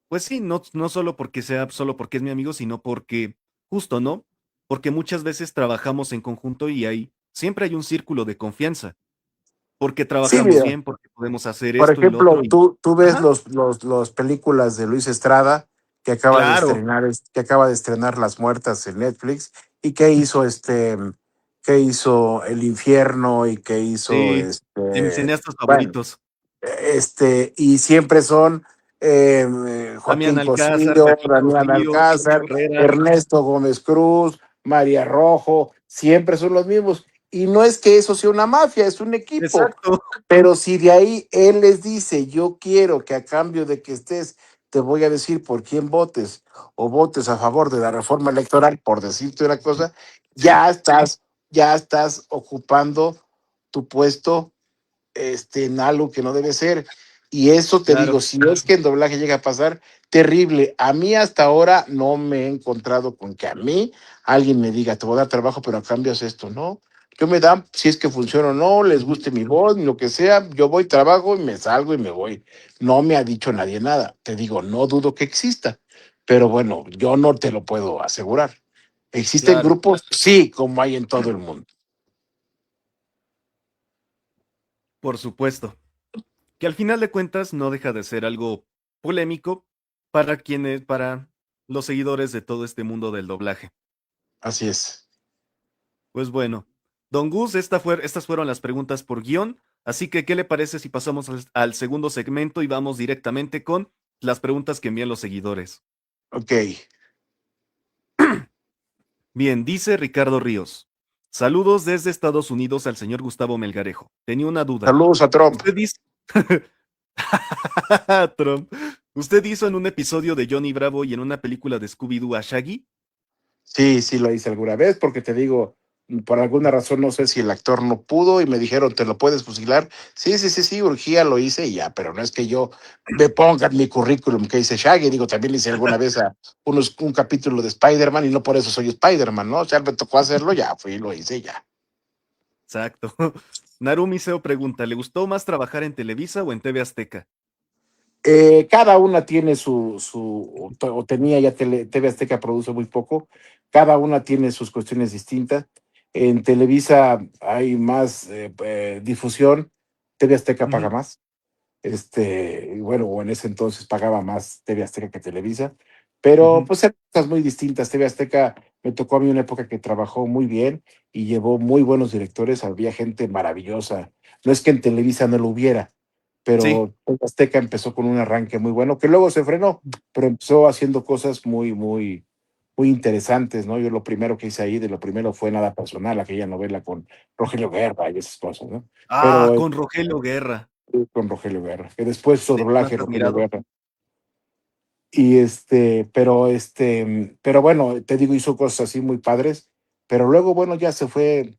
pues sí, no solo porque sea solo porque es mi amigo, sino porque justo, ¿no? Porque muchas veces trabajamos en conjunto y siempre hay un círculo de confianza, porque Sí, trabajamos mira, bien, porque podemos hacer por esto y lo otro ejemplo, y tú ves ajá, los películas de Luis Estrada que acaba de claro, estrenar, que acaba de estrenar Las Muertas en Netflix y que hizo que hizo El Infierno y que hizo sí, de mis cineastas bueno, favoritos, y siempre son Damián Joaquín Alcázar, Cosío, Joaquín Damián Cosío, Jorge Alcázar, Barrera, Ernesto Gómez Cruz, María Rojo, siempre son los mismos. Y no es que eso sea una mafia, es un equipo. exacto, Pero si de ahí él les dice, yo quiero que a cambio de que estés, te voy a decir por quién votes o votes a favor de la reforma electoral, por decirte una cosa, sí, ya estás, ya estás ocupando tu puesto en algo que no debe ser. Y eso te digo, claro, si es que en doblaje llega a pasar, terrible. A mí hasta ahora no me he encontrado con que a mí alguien me diga, te voy a dar trabajo, pero a cambio es esto, ¿no? Yo me dan, si es que funciona o no, les ujú, guste mi voz, lo que sea, yo voy, trabajo y me salgo y me voy. No me ha dicho nadie nada. Te digo, no dudo que exista, pero bueno, yo no te lo puedo asegurar. ¿Existen claro, grupos? Sí, como hay en todo el mundo. por supuesto, que al final de cuentas no deja de ser algo polémico para los seguidores de todo este mundo del doblaje. Así es. Pues bueno, Don Gus, estas fueron las preguntas por guión, así que ¿qué le parece si pasamos al segundo segmento y vamos directamente con las preguntas que envían los seguidores? Ok. Bien, dice Ricardo Ríos. Saludos desde Estados Unidos al señor Gustavo Melgarejo. Tenía una duda. Saludos a Trump. Usted dice... Trump. ¿Usted hizo en un episodio de Johnny Bravo y en una película de Scooby-Doo a Shaggy? Sí, sí lo hice alguna vez, porque te digo, por alguna razón no sé si el actor no pudo y me dijeron, ¿te lo puedes fusilar? Sí, sí, sí, sí, urgía, lo hice y ya, pero no es que yo me ponga en mi currículum que hice Shaggy, digo, también hice alguna vez un capítulo de Spider-Man y no por eso soy Spider-Man, ¿no? O sea, me tocó hacerlo, ya fui, lo hice ya. Exacto. Narumi Seo pregunta, ¿le gustó más trabajar en Televisa o en TV Azteca? Cada una tiene o tenía ya TV Azteca produce muy poco, cada una tiene sus cuestiones distintas. En Televisa hay más difusión, TV Azteca paga Ujú, más. y bueno, o en ese entonces pagaba más TV Azteca que Televisa, pero Ujú. pues eran cosas muy distintas. TV Azteca me tocó a mí una época que trabajó muy bien y llevó muy buenos directores, había gente maravillosa. No es que en Televisa no lo hubiera, Sí, pero TV Azteca empezó con un arranque muy bueno, que luego se frenó, pero empezó haciendo cosas muy, muy, muy interesantes, ¿no? Yo lo primero que hice ahí, de lo primero fue Nada Personal, aquella novela con Rogelio Guerra y esas cosas, ¿no? ah, Pero con Rogelio Guerra, con Rogelio Guerra, que después hizo ¿de qué más doblaje Rogelio admirado? Guerra. Y pero bueno, te digo, hizo cosas así muy padres, pero luego, bueno, ya se fue,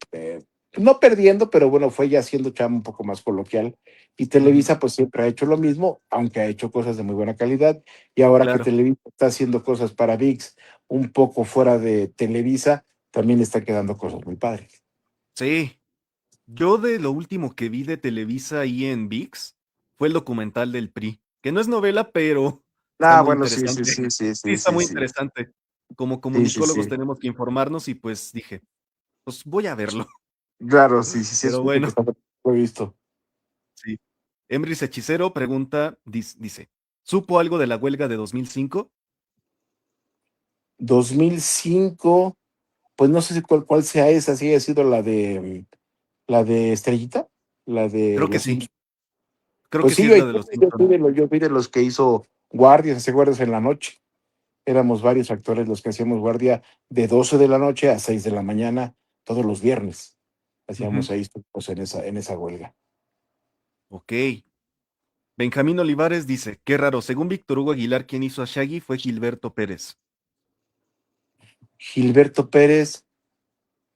no perdiendo, pero bueno, fue ya haciendo chamba un poco más coloquial. Y Ujú, Televisa, pues siempre ha hecho lo mismo, aunque ha hecho cosas de muy buena calidad. Y ahora que claro. Televisa está haciendo cosas para ViX, un poco fuera de Televisa, también le están quedando cosas muy padres. Sí, yo de lo último que vi de Televisa ahí en ViX fue el documental del PRI, que no es novela, pero está Ah, muy bueno, sí, sí, interesante. sí, sí, Sí, sí, está sí, muy sí, interesante. Como sí, sí, comunicólogos sí. tenemos que informarnos y pues dije, pues voy a verlo. Claro, sí, sí, sí, es Pero un poco bueno, que lo he visto. sí. Emrys Hechicero pregunta, dice, ¿supo algo de la huelga de 2005? 2005, pues no sé si cuál sea esa, si haya sido la de Estrellita, la de Creo que los sí, Simpsons. creo Pues que sí sí, es la de los Simpson. yo fui de los que hizo guardias, ¿se acuerdas? En la noche. Éramos varios actores los que hacíamos guardia de 12 de la noche a 6 de la mañana todos los viernes. Ujú, Hacíamos ahí pues, en esa huelga. ok. Benjamín Olivares dice, qué raro, según Víctor Hugo Aguilar, quien hizo a Shaggy fue Gilberto Pérez. Gilberto Pérez,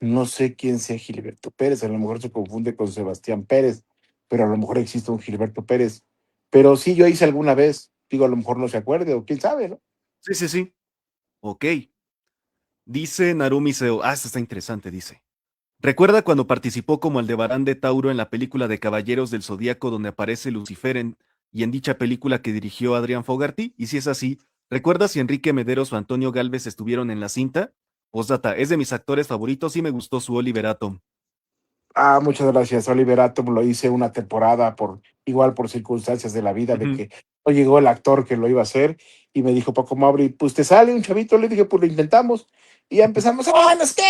no sé quién sea Gilberto Pérez, a lo mejor se confunde con Sebastián Pérez, pero a lo mejor existe un Gilberto Pérez. Pero sí, yo hice alguna vez, digo, a lo mejor no se acuerde, o quién sabe, ¿no? Sí, sí, sí. Ok. Dice Narumi Seo, esto está interesante, dice. ¿Recuerda cuando participó como Aldebarán de Tauro en la película de Caballeros del Zodíaco donde aparece Lucifer y en dicha película que dirigió Adrián Fogarty? Y si es así, ¿recuerda si Enrique Mederos o Antonio Galvez estuvieron en la cinta? Postdata, es de mis actores favoritos y me gustó su Oliver Atom. Ah, muchas gracias. Oliver Atom lo hice una temporada igual por circunstancias de la vida, de Ujú, que no llegó el actor que lo iba a hacer y me dijo Paco Mabri, pues te sale un chavito, le dije, pues lo intentamos y ya empezamos, ¡oh, no es que!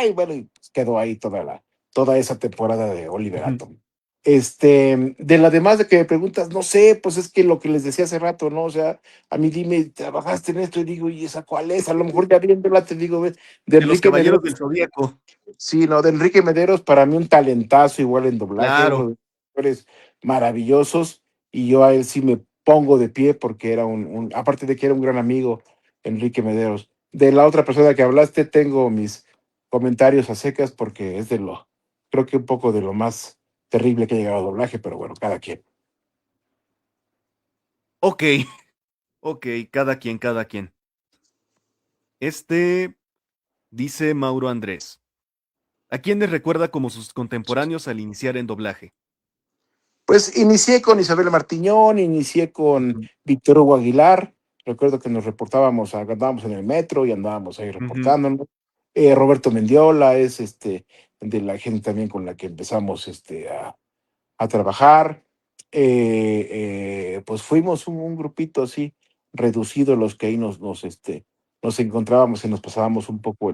Y bueno, y pues quedó ahí toda esa temporada de Oliver ujú. Atom. De la demás de que me preguntas, no sé, pues es que lo que les decía hace rato, ¿no? O sea, a mí dime, ¿trabajaste en esto? Y digo, ¿y esa cuál es? A lo mejor ya viéndola te digo, ve, de De los Enrique Caballeros Medeiros. del Zodíaco. Sí, no, de Enrique Mederos, para mí un talentazo igual en doblaje, uno Claro. de los actores maravillosos, y yo a él sí me pongo de pie porque era aparte de que era un gran amigo, Enrique Mederos. De la otra persona que hablaste, tengo mis comentarios a secas porque creo que un poco de lo más terrible que ha llegado a doblaje, pero bueno, cada quien. Ok, ok, cada quien, cada quien. Este dice Mauro Andrés. ¿A quién les recuerda como sus contemporáneos al iniciar en doblaje? Pues inicié con Isabel Martiñón, inicié con Ujú, Víctor Hugo Aguilar. Recuerdo que nos reportábamos, andábamos en el metro y andábamos ahí ujú, reportándonos. Roberto Mendiola es de la gente también con la que empezamos a trabajar. Pues fuimos un grupito así reducido los que ahí nos encontrábamos y nos pasábamos un poco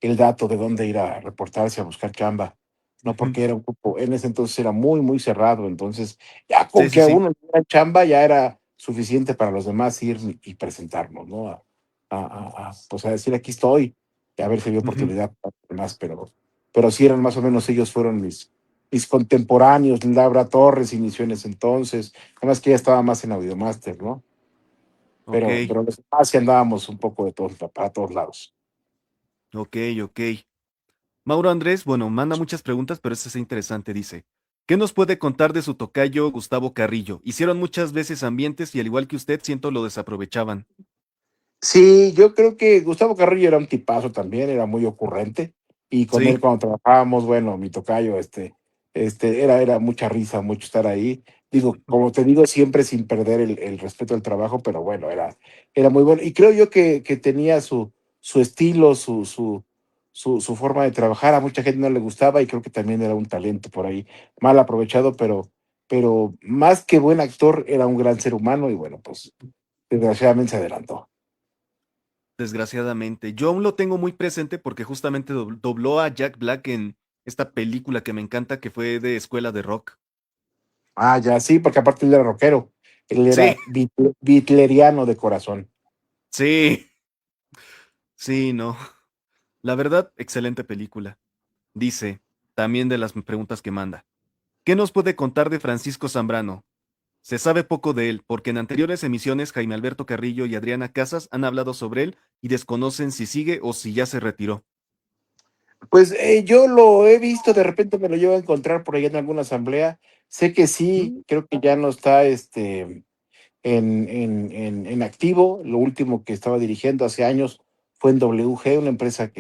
el dato de dónde ir a reportarse, a buscar chamba, ¿no? ujú. Porque era un grupo, en ese entonces era muy, muy cerrado, entonces ya Sí, con sí, que sí. uno tuviera chamba ya era suficiente para los demás ir y presentarnos, ¿no? Pues a decir aquí estoy, y a ver si había Ujú. oportunidad para los demás, pero sí eran más o menos ellos fueron mis contemporáneos, Laura Torres inició en ese entonces, además que ya estaba más en Audiomaster, ¿no? Ok, Pero los demás sí andábamos un poco de todos, para todos lados. ok, ok. Mauro Andrés, bueno, manda muchas preguntas, pero esta es interesante, dice. ¿Qué nos puede contar de su tocayo Gustavo Carrillo? Hicieron muchas veces ambientes y al igual que usted, siento lo desaprovechaban. Sí, yo creo que Gustavo Carrillo era un tipazo también, era muy ocurrente, y con Sí. él cuando trabajábamos, bueno, mi tocayo, era mucha risa, mucho estar ahí. Digo, como te digo, siempre sin perder el respeto al trabajo, pero bueno, era muy bueno. Y creo yo que tenía su estilo, su forma de trabajar. A mucha gente no le gustaba y creo que también era un talento por ahí, mal aprovechado, pero más que buen actor, era un gran ser humano y bueno, pues desgraciadamente se adelantó. Desgraciadamente. Yo aún lo tengo muy presente porque justamente dobló a Jack Black en esta película que me encanta, que fue de Escuela de Rock. Ah, ya, sí, porque aparte él era rockero, él Sí, era bitleriano de corazón. sí, sí, no. La verdad, excelente película. Dice, también de las preguntas que manda. ¿Qué nos puede contar de Francisco Zambrano? Se sabe poco de él, porque en anteriores emisiones Jaime Alberto Carrillo y Adriana Casas han hablado sobre él y desconocen si sigue o si ya se retiró. Pues yo lo he visto, de repente me lo llevo a encontrar por ahí en alguna asamblea. Sé que sí, Mm, creo que ya no está en activo. Lo último que estaba dirigiendo hace años fue en WG, una empresa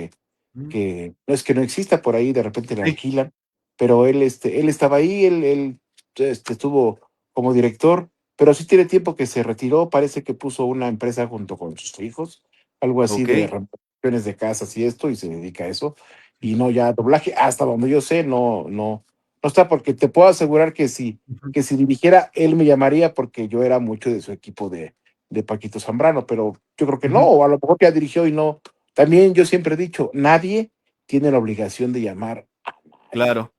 mm, que no es que no exista, por ahí de repente le sí, alquilan, pero él estaba ahí, él estuvo como director, pero sí tiene tiempo que se retiró, parece que puso una empresa junto con sus hijos, algo así ok. de remodelaciones de casas y esto, y se dedica a eso, y no ya doblaje, hasta donde yo sé, no está, porque te puedo asegurar Ujú, que si dirigiera, él me llamaría porque yo era mucho de su equipo de Paquito Zambrano, pero yo creo que no, ujú, o a lo mejor ya dirigió y no. También yo siempre he dicho, nadie tiene la obligación de llamar a nadie, claro,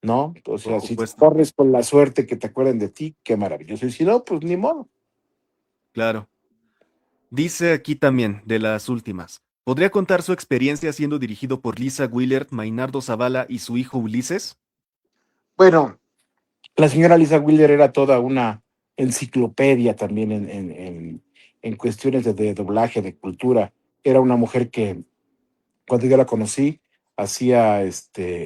¿no? O por sea, si te supuesto, corres con la suerte que te acuerden de ti, qué maravilloso. Y si no, pues ni modo. claro. Dice aquí también, de las últimas. ¿Podría contar su experiencia siendo dirigido por Lisa Willard, Mainardo Zavala y su hijo Ulises? Bueno, la señora Lisa Wilder era toda una enciclopedia también en cuestiones de doblaje, de cultura. Era una mujer que cuando yo la conocí,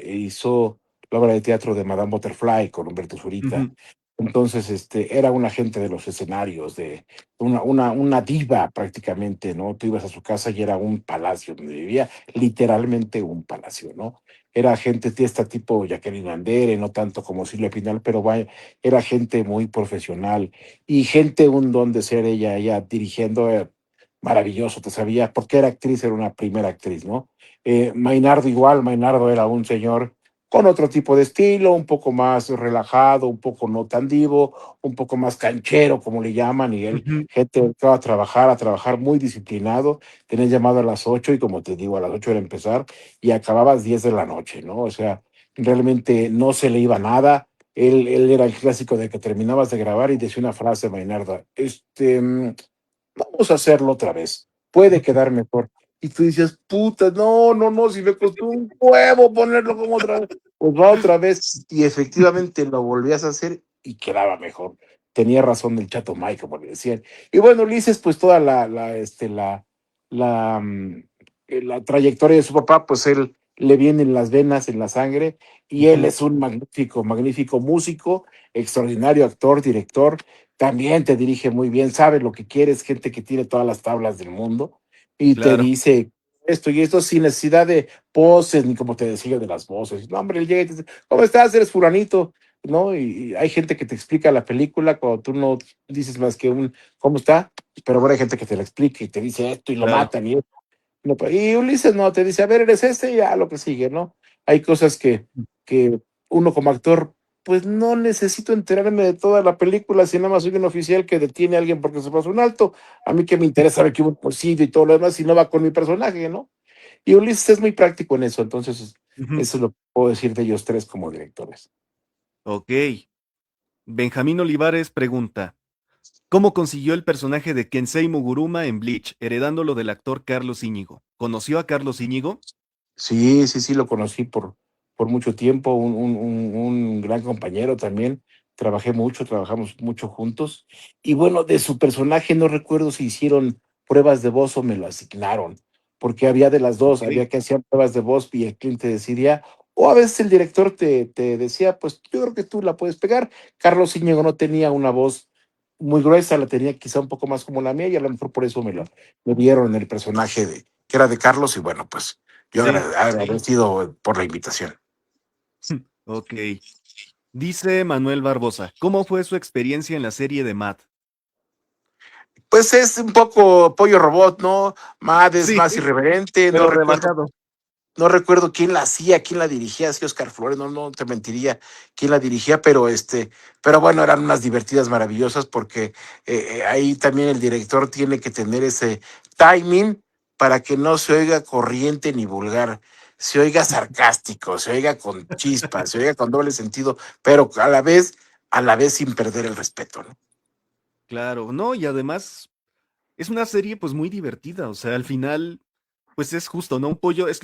hizo la obra de teatro de Madame Butterfly con Humberto Zurita. Ujú, Entonces, era un agente de los escenarios, de una diva prácticamente, ¿no? Tú ibas a su casa y era un palacio donde vivía, literalmente un palacio, ¿no? Era gente de esta tipo Jacqueline Andere, no tanto como Silvia Pinal, pero vaya, era gente muy profesional y gente un don de ser ella dirigiendo, maravilloso, te sabía, porque era actriz, era una primera actriz, ¿no? Mainardo igual, Mainardo era un señor con otro tipo de estilo, un poco más relajado, un poco no tan divo, un poco más canchero, como le llaman, y él, ujú, gente a trabajar muy disciplinado, tenía llamado a las 8 y como te digo, a las 8 era empezar y acababas 10 de la noche, ¿no? O sea, realmente no se le iba nada. Él era el clásico de que terminabas de grabar y decía una frase, Mainardo, vamos a hacerlo otra vez, puede ujú. quedar mejor. Y tú dices, puta, no, si me costó un huevo ponerlo como otra vez, pues va otra vez. Y efectivamente lo volvías a hacer y quedaba mejor. Tenía razón el Chato Mike, como le decían. Y bueno, Ulises, pues toda la, mm, la trayectoria de su papá, pues él le viene en las venas, en la sangre, y él Ujú, es un magnífico músico, extraordinario actor, director, también te dirige muy bien, sabe lo que quieres, gente que tiene todas las tablas del mundo y te claro, dice esto y esto sin necesidad de poses ni como te decía de las voces. No, hombre, él llega y te dice, ¿cómo estás? Eres fulanito, ¿no? Y hay gente que te explica la película cuando tú no dices más que un ¿cómo está? Pero bueno, hay gente que te la explica y te dice esto y lo claro. matan y esto. No, y Ulises no, te dice, a ver, eres este y ya lo que sigue, ¿no? Hay cosas que uno como actor pues no necesito enterarme de toda la película, si nada más soy un oficial que detiene a alguien porque se pasó un alto. A mí que me interesa saber que hubo un homicidio y todo lo demás, si no va con mi personaje, ¿no? Y Ulises es muy práctico en eso, entonces Ujú, eso es lo que puedo decir de ellos tres como directores. ok. Benjamín Olivares pregunta. ¿Cómo consiguió el personaje de Kensei Muguruma en Bleach, heredándolo del actor Carlos Íñigo? ¿Conoció a Carlos Íñigo? Sí, lo conocí por mucho tiempo, un gran compañero también. Trabajamos mucho juntos. Y bueno, de su personaje no recuerdo si hicieron pruebas de voz o me lo asignaron, porque había de las dos, Ok, había que hacer pruebas de voz y el cliente decidía, o a veces el director te decía, pues yo creo que tú la puedes pegar. Carlos Íñigo no tenía una voz muy gruesa, la tenía quizá un poco más como la mía y a lo mejor por eso me dieron en el personaje que era de Carlos y bueno, pues yo sí, agradecido por la invitación. ok. Dice Manuel Barbosa, ¿cómo fue su experiencia en la serie de Matt? Pues es un poco pollo robot, ¿no? Mad es Sí, más irreverente, no pero recuerdo. rebajado. no recuerdo quién la hacía, quién la dirigía, si Oscar Flores, no te mentiría quién la dirigía, pero bueno, eran unas divertidas maravillosas porque ahí también el director tiene que tener ese timing para que no se oiga corriente ni vulgar, se oiga sarcástico, se oiga con chispas, se oiga con doble sentido, pero a la vez sin perder el respeto, ¿no? Claro, no, y además es una serie pues muy divertida, o sea, al final pues es justo, ¿no? Un pollo, es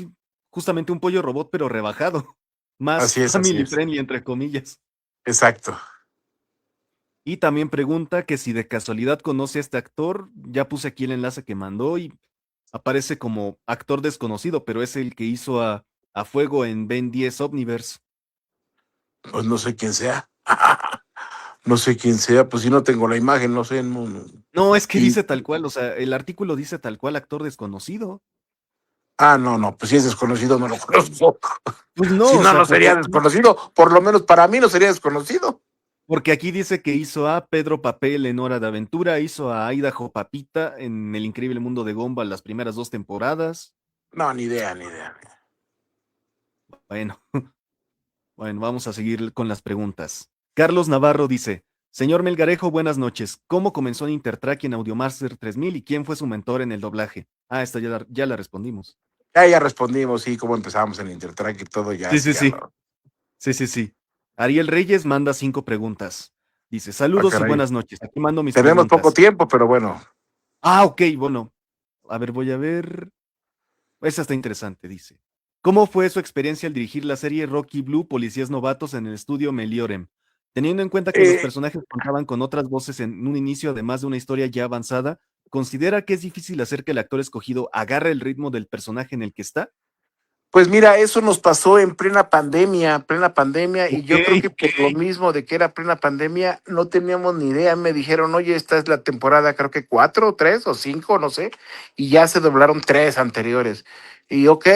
justamente un pollo robot pero rebajado, más Así family es, friendly entre comillas. exacto. Y también pregunta que si de casualidad conoce a este actor, ya puse aquí el enlace que mandó y aparece como actor desconocido, pero es el que hizo a Fuego en Ben 10 Omniverse. Pues no sé quién sea. No sé quién sea, pues si no tengo la imagen, no sé. No, es que Y, dice tal cual, o sea, el artículo dice tal cual actor desconocido. no, pues si es desconocido, no lo conozco. Pues no, Si o no, sea, no sería desconocido. Por lo menos para mí no sería desconocido. porque aquí dice que hizo a Pedro Papel en Hora de Aventura, hizo a Idaho Papita en El Increíble Mundo de Gumball las primeras dos temporadas. No, ni idea, ni idea. Bueno, bueno, vamos a seguir con las preguntas. Carlos Navarro dice, señor Melgarejo, buenas noches. ¿Cómo comenzó en Intertrack y en Audiomaster 3000 y quién fue su mentor en el doblaje? Ah, esta ya la respondimos. Ya respondimos, sí, cómo empezamos en Intertrack y todo, ya, Sí, eso sí, ya sí. lo. Sí, sí, sí. Ariel Reyes manda 5 preguntas. Dice, Ah, saludos y caray. buenas noches. Aquí mando mis Tenemos poco preguntas. tiempo, pero bueno. Ah, ok, bueno. A ver, voy a ver. Esa está interesante, dice. ¿Cómo fue su experiencia al dirigir la serie Rocky Blue, Policías Novatos en el estudio Meliorem? Teniendo en cuenta que los Eh, personajes contaban con otras voces en un inicio, además de una historia ya avanzada, ¿considera que es difícil hacer que el actor escogido agarre el ritmo del personaje en el que está? Pues mira, eso nos pasó en plena pandemia, y Ok, yo creo que por lo mismo de que era plena pandemia, no teníamos ni idea. Me dijeron, oye, esta es la temporada, creo que 4, 3 o 5, no sé, y ya se doblaron 3 anteriores. Y ok,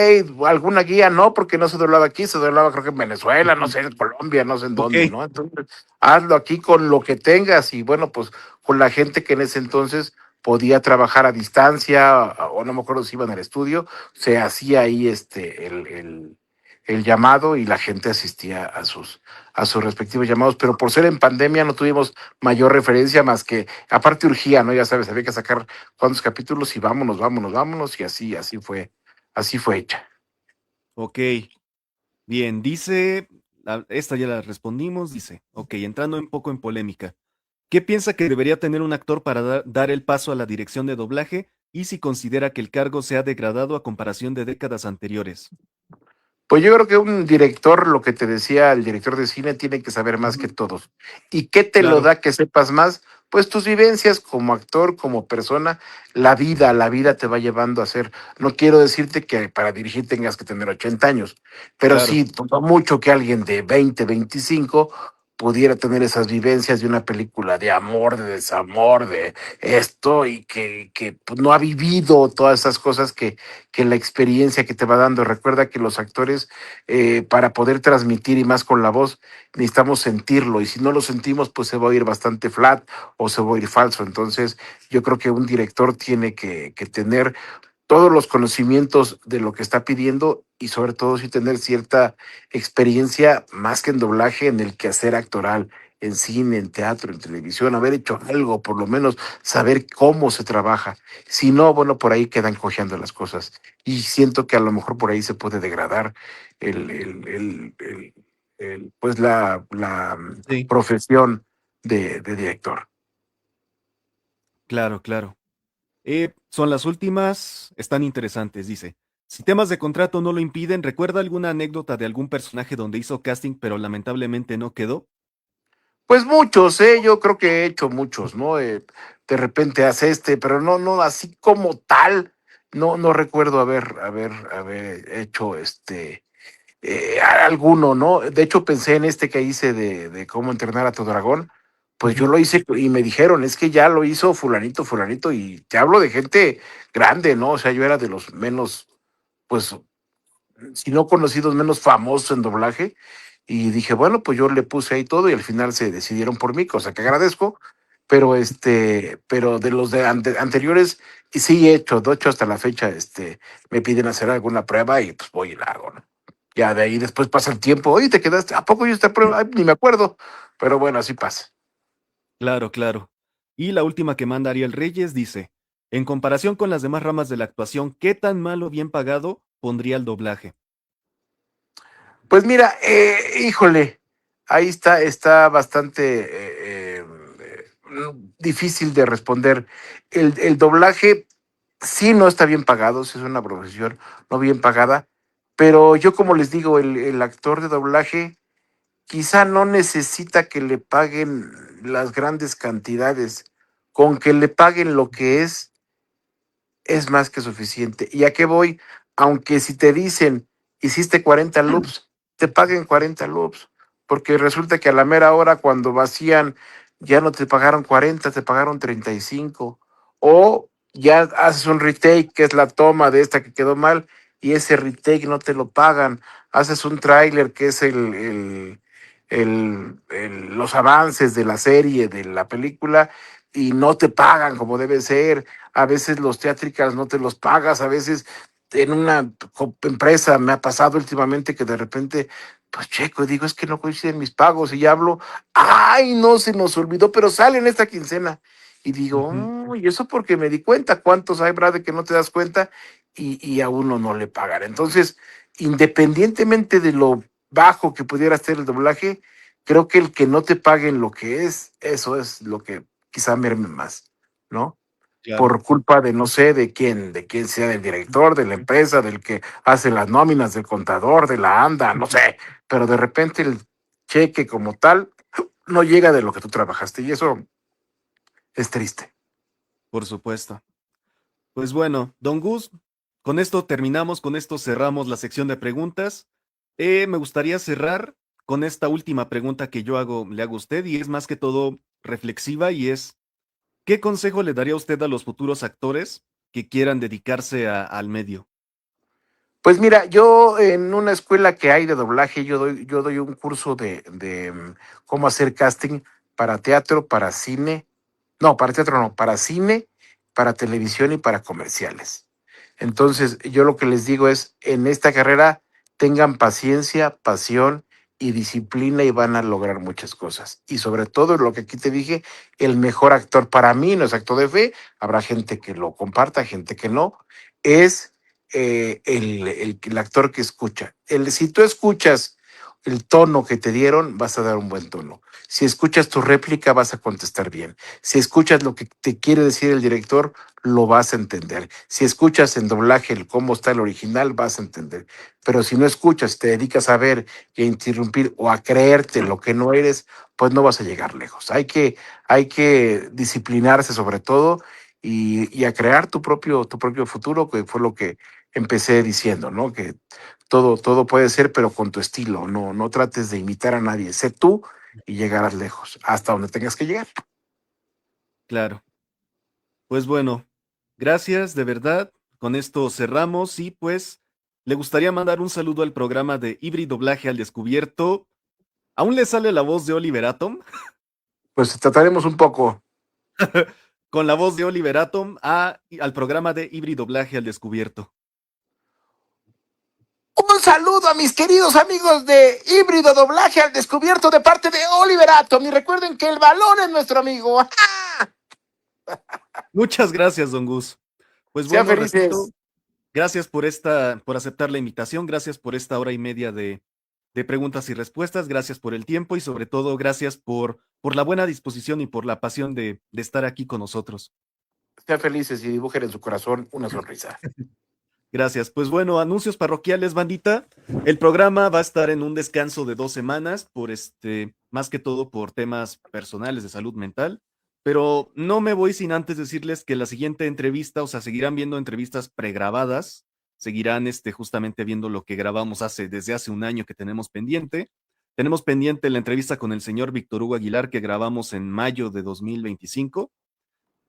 alguna guía no, porque no se doblaba aquí, se doblaba creo que en Venezuela, no ujú, sé, en Colombia, no sé en ok, dónde, ¿no? Entonces, hazlo aquí con lo que tengas, y bueno, pues con la gente que en ese entonces podía trabajar a distancia, o no me acuerdo si iban al estudio, se hacía ahí el llamado y la gente asistía a sus respectivos llamados, pero por ser en pandemia no tuvimos mayor referencia más que, aparte urgía, ¿no? Ya sabes, había que sacar cuántos capítulos y vámonos, y así fue hecha. ok. Bien, dice, esta ya la respondimos, dice, ok, entrando un poco en polémica. ¿Qué piensa que debería tener un actor para dar el paso a la dirección de doblaje y si considera que el cargo se ha degradado a comparación de décadas anteriores? Pues yo creo que un director, lo que te decía el director de cine, tiene que saber más que Ujú, todos. ¿Y qué te lo claro, da que sepas más? Pues tus vivencias como actor, como persona, la vida te va llevando a ser. No quiero decirte que para dirigir tengas que tener 80 años, pero claro. sí, por mucho que alguien de 20, 25 pudiera tener esas vivencias de una película de amor, de desamor, de esto, y que pues, no ha vivido todas esas cosas que la experiencia que te va dando. Recuerda que los actores, para poder transmitir y más con la voz, necesitamos sentirlo, y si no lo sentimos, pues se va a ir bastante flat o se va a ir falso. Entonces, yo creo que un director tiene que tener todos los conocimientos de lo que está pidiendo, y sobre todo sí tener cierta experiencia más que en doblaje, en el quehacer actoral, en cine, en teatro, en televisión, haber hecho algo, por lo menos saber cómo se trabaja. Si no, bueno, por ahí quedan cojeando las cosas. Y siento que a lo mejor por ahí se puede degradar el, el, el, el- pues la Sí, profesión de director. claro, claro. Son las últimas, están interesantes, dice. Si temas de contrato no lo impiden, ¿recuerda alguna anécdota de algún personaje donde hizo casting pero lamentablemente no quedó? Pues muchos, yo creo que he hecho muchos, ¿no? De repente hace pero no, así como tal, no recuerdo haber hecho alguno, ¿no? De hecho, pensé en este que hice de cómo entrenar a tu dragón. Pues yo Ujú, lo hice y me dijeron, es que ya lo hizo fulanito, y te hablo de gente grande, ¿no? O sea, yo era de los menos, pues, si no conocidos, menos famosos en doblaje. Y dije, bueno, pues yo le puse ahí todo y al final se decidieron por mí, cosa que agradezco, pero de los anteriores, y sí he hecho, de hecho hasta la fecha, me piden hacer alguna prueba y pues voy y la hago, ¿no? Ya de ahí después pasa el tiempo, oye, te quedaste, ¿a poco yo esta prueba? Ay, ni me acuerdo, pero bueno, así pasa. Claro, claro. Y la última que manda Ariel Reyes dice, en comparación con las demás ramas de la actuación, ¿qué tan malo bien pagado pondría el doblaje? Pues mira, híjole, ahí está bastante difícil de responder. El doblaje sí no está bien pagado, sí es una profesión no bien pagada, pero yo como les digo, el actor de doblaje quizá no necesita que le paguen las grandes cantidades, con que le paguen lo que es más que suficiente. ¿Y a qué voy? Aunque si te dicen, hiciste 40 loops, te paguen 40 loops, porque resulta que a la mera hora cuando vacían ya no te pagaron 40, te pagaron 35. O ya haces un retake, que es la toma de esta que quedó mal, y ese retake no te lo pagan. Haces un tráiler, que es los avances de la serie, de la película, y no te pagan como debe ser. A veces los teatricals no te los pagas, a veces en una empresa me ha pasado últimamente que de repente, pues checo, digo, es que no coinciden mis pagos y ya hablo, ay, no, se nos olvidó, pero sale en esta quincena. Y digo, Ujú, y eso porque me di cuenta, cuántos hay, Brad, de que no te das cuenta y a uno no le pagan. Entonces, independientemente de lo bajo que pudiera ser el doblaje, creo que el que no te paguen lo que es, eso es lo que quizá merme más, ¿no? claro, Por culpa de no sé de quién sea, del director, de la empresa, del que hace las nóminas, del contador, de la ANDA, no sé, pero de repente el cheque como tal no llega de lo que tú trabajaste y eso es triste. por supuesto. Pues bueno, don Gus, con esto terminamos, con esto cerramos la sección de preguntas. Me gustaría cerrar con esta última pregunta que le hago a usted y es más que todo reflexiva y es, ¿qué consejo le daría usted a los futuros actores que quieran dedicarse al medio? Pues mira, yo en una escuela que hay de doblaje, yo doy un curso de cómo hacer casting para teatro, para cine, no, para teatro no, para cine, para televisión y para comerciales. Entonces, yo lo que les digo es, en esta carrera tengan paciencia, pasión y disciplina y van a lograr muchas cosas. Y sobre todo, lo que aquí te dije, el mejor actor para mí, no es acto de fe, habrá gente que lo comparta, gente que no, es el actor que escucha. Si tú escuchas el tono que te dieron, vas a dar un buen tono. Si escuchas tu réplica, vas a contestar bien. Si escuchas lo que te quiere decir el director, lo vas a entender. Si escuchas en doblaje el cómo está el original, vas a entender. Pero si no escuchas, te dedicas a ver y a interrumpir o a creerte lo que no eres, pues no vas a llegar lejos. Hay que disciplinarse sobre todo y a crear tu propio futuro, que fue lo que empecé diciendo, ¿no? Que todo puede ser, pero con tu estilo. No trates de imitar a nadie. Sé tú y llegarás lejos, hasta donde tengas que llegar. Claro. Pues bueno, gracias, de verdad. Con esto cerramos y pues le gustaría mandar un saludo al programa de Híbrido Doblaje al Descubierto. ¿Aún le sale la voz de Oliver Atom? Pues trataremos un poco. Con la voz de Oliver Atom al programa de Híbrido Doblaje al Descubierto. Un saludo a mis queridos amigos de Híbrido Doblaje al Descubierto de parte de Oliver Atom. Y recuerden que el balón es nuestro amigo. Muchas gracias, don Gus. Pues Sean bueno, repito, felices. gracias por aceptar la invitación, gracias por esta hora y media de preguntas y respuestas, gracias por el tiempo y sobre todo gracias por la buena disposición y por la pasión de estar aquí con nosotros. Sean felices y dibujen en su corazón una sonrisa. Gracias. Pues bueno, anuncios parroquiales, bandita. El programa va a estar en un descanso de 2 semanas más que todo por temas personales de salud mental. Pero no me voy sin antes decirles que la siguiente entrevista, o sea, seguirán viendo entrevistas pregrabadas, seguirán justamente viendo lo que grabamos desde hace un año que tenemos pendiente. Tenemos pendiente la entrevista con el señor Víctor Hugo Aguilar que grabamos en mayo de 2025.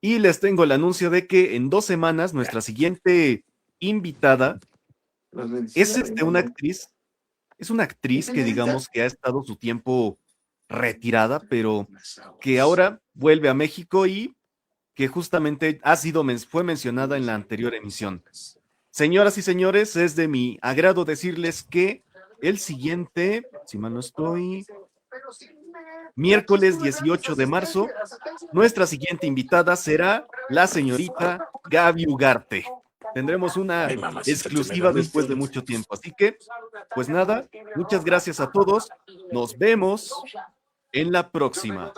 Y les tengo el anuncio de que en 2 semanas nuestra siguiente invitada es una actriz que digamos que ha estado su tiempo retirada, pero que ahora vuelve a México y que justamente fue mencionada en la anterior emisión. Señoras y señores, es de mi agrado decirles que el siguiente, si mal no estoy, miércoles 18 de marzo, nuestra siguiente invitada será la señorita Gaby Ugarte. Tendremos una Ay, mamacita, te me la exclusiva después de viste. mucho tiempo. Así que, pues nada, muchas gracias a todos. Nos vemos en la próxima.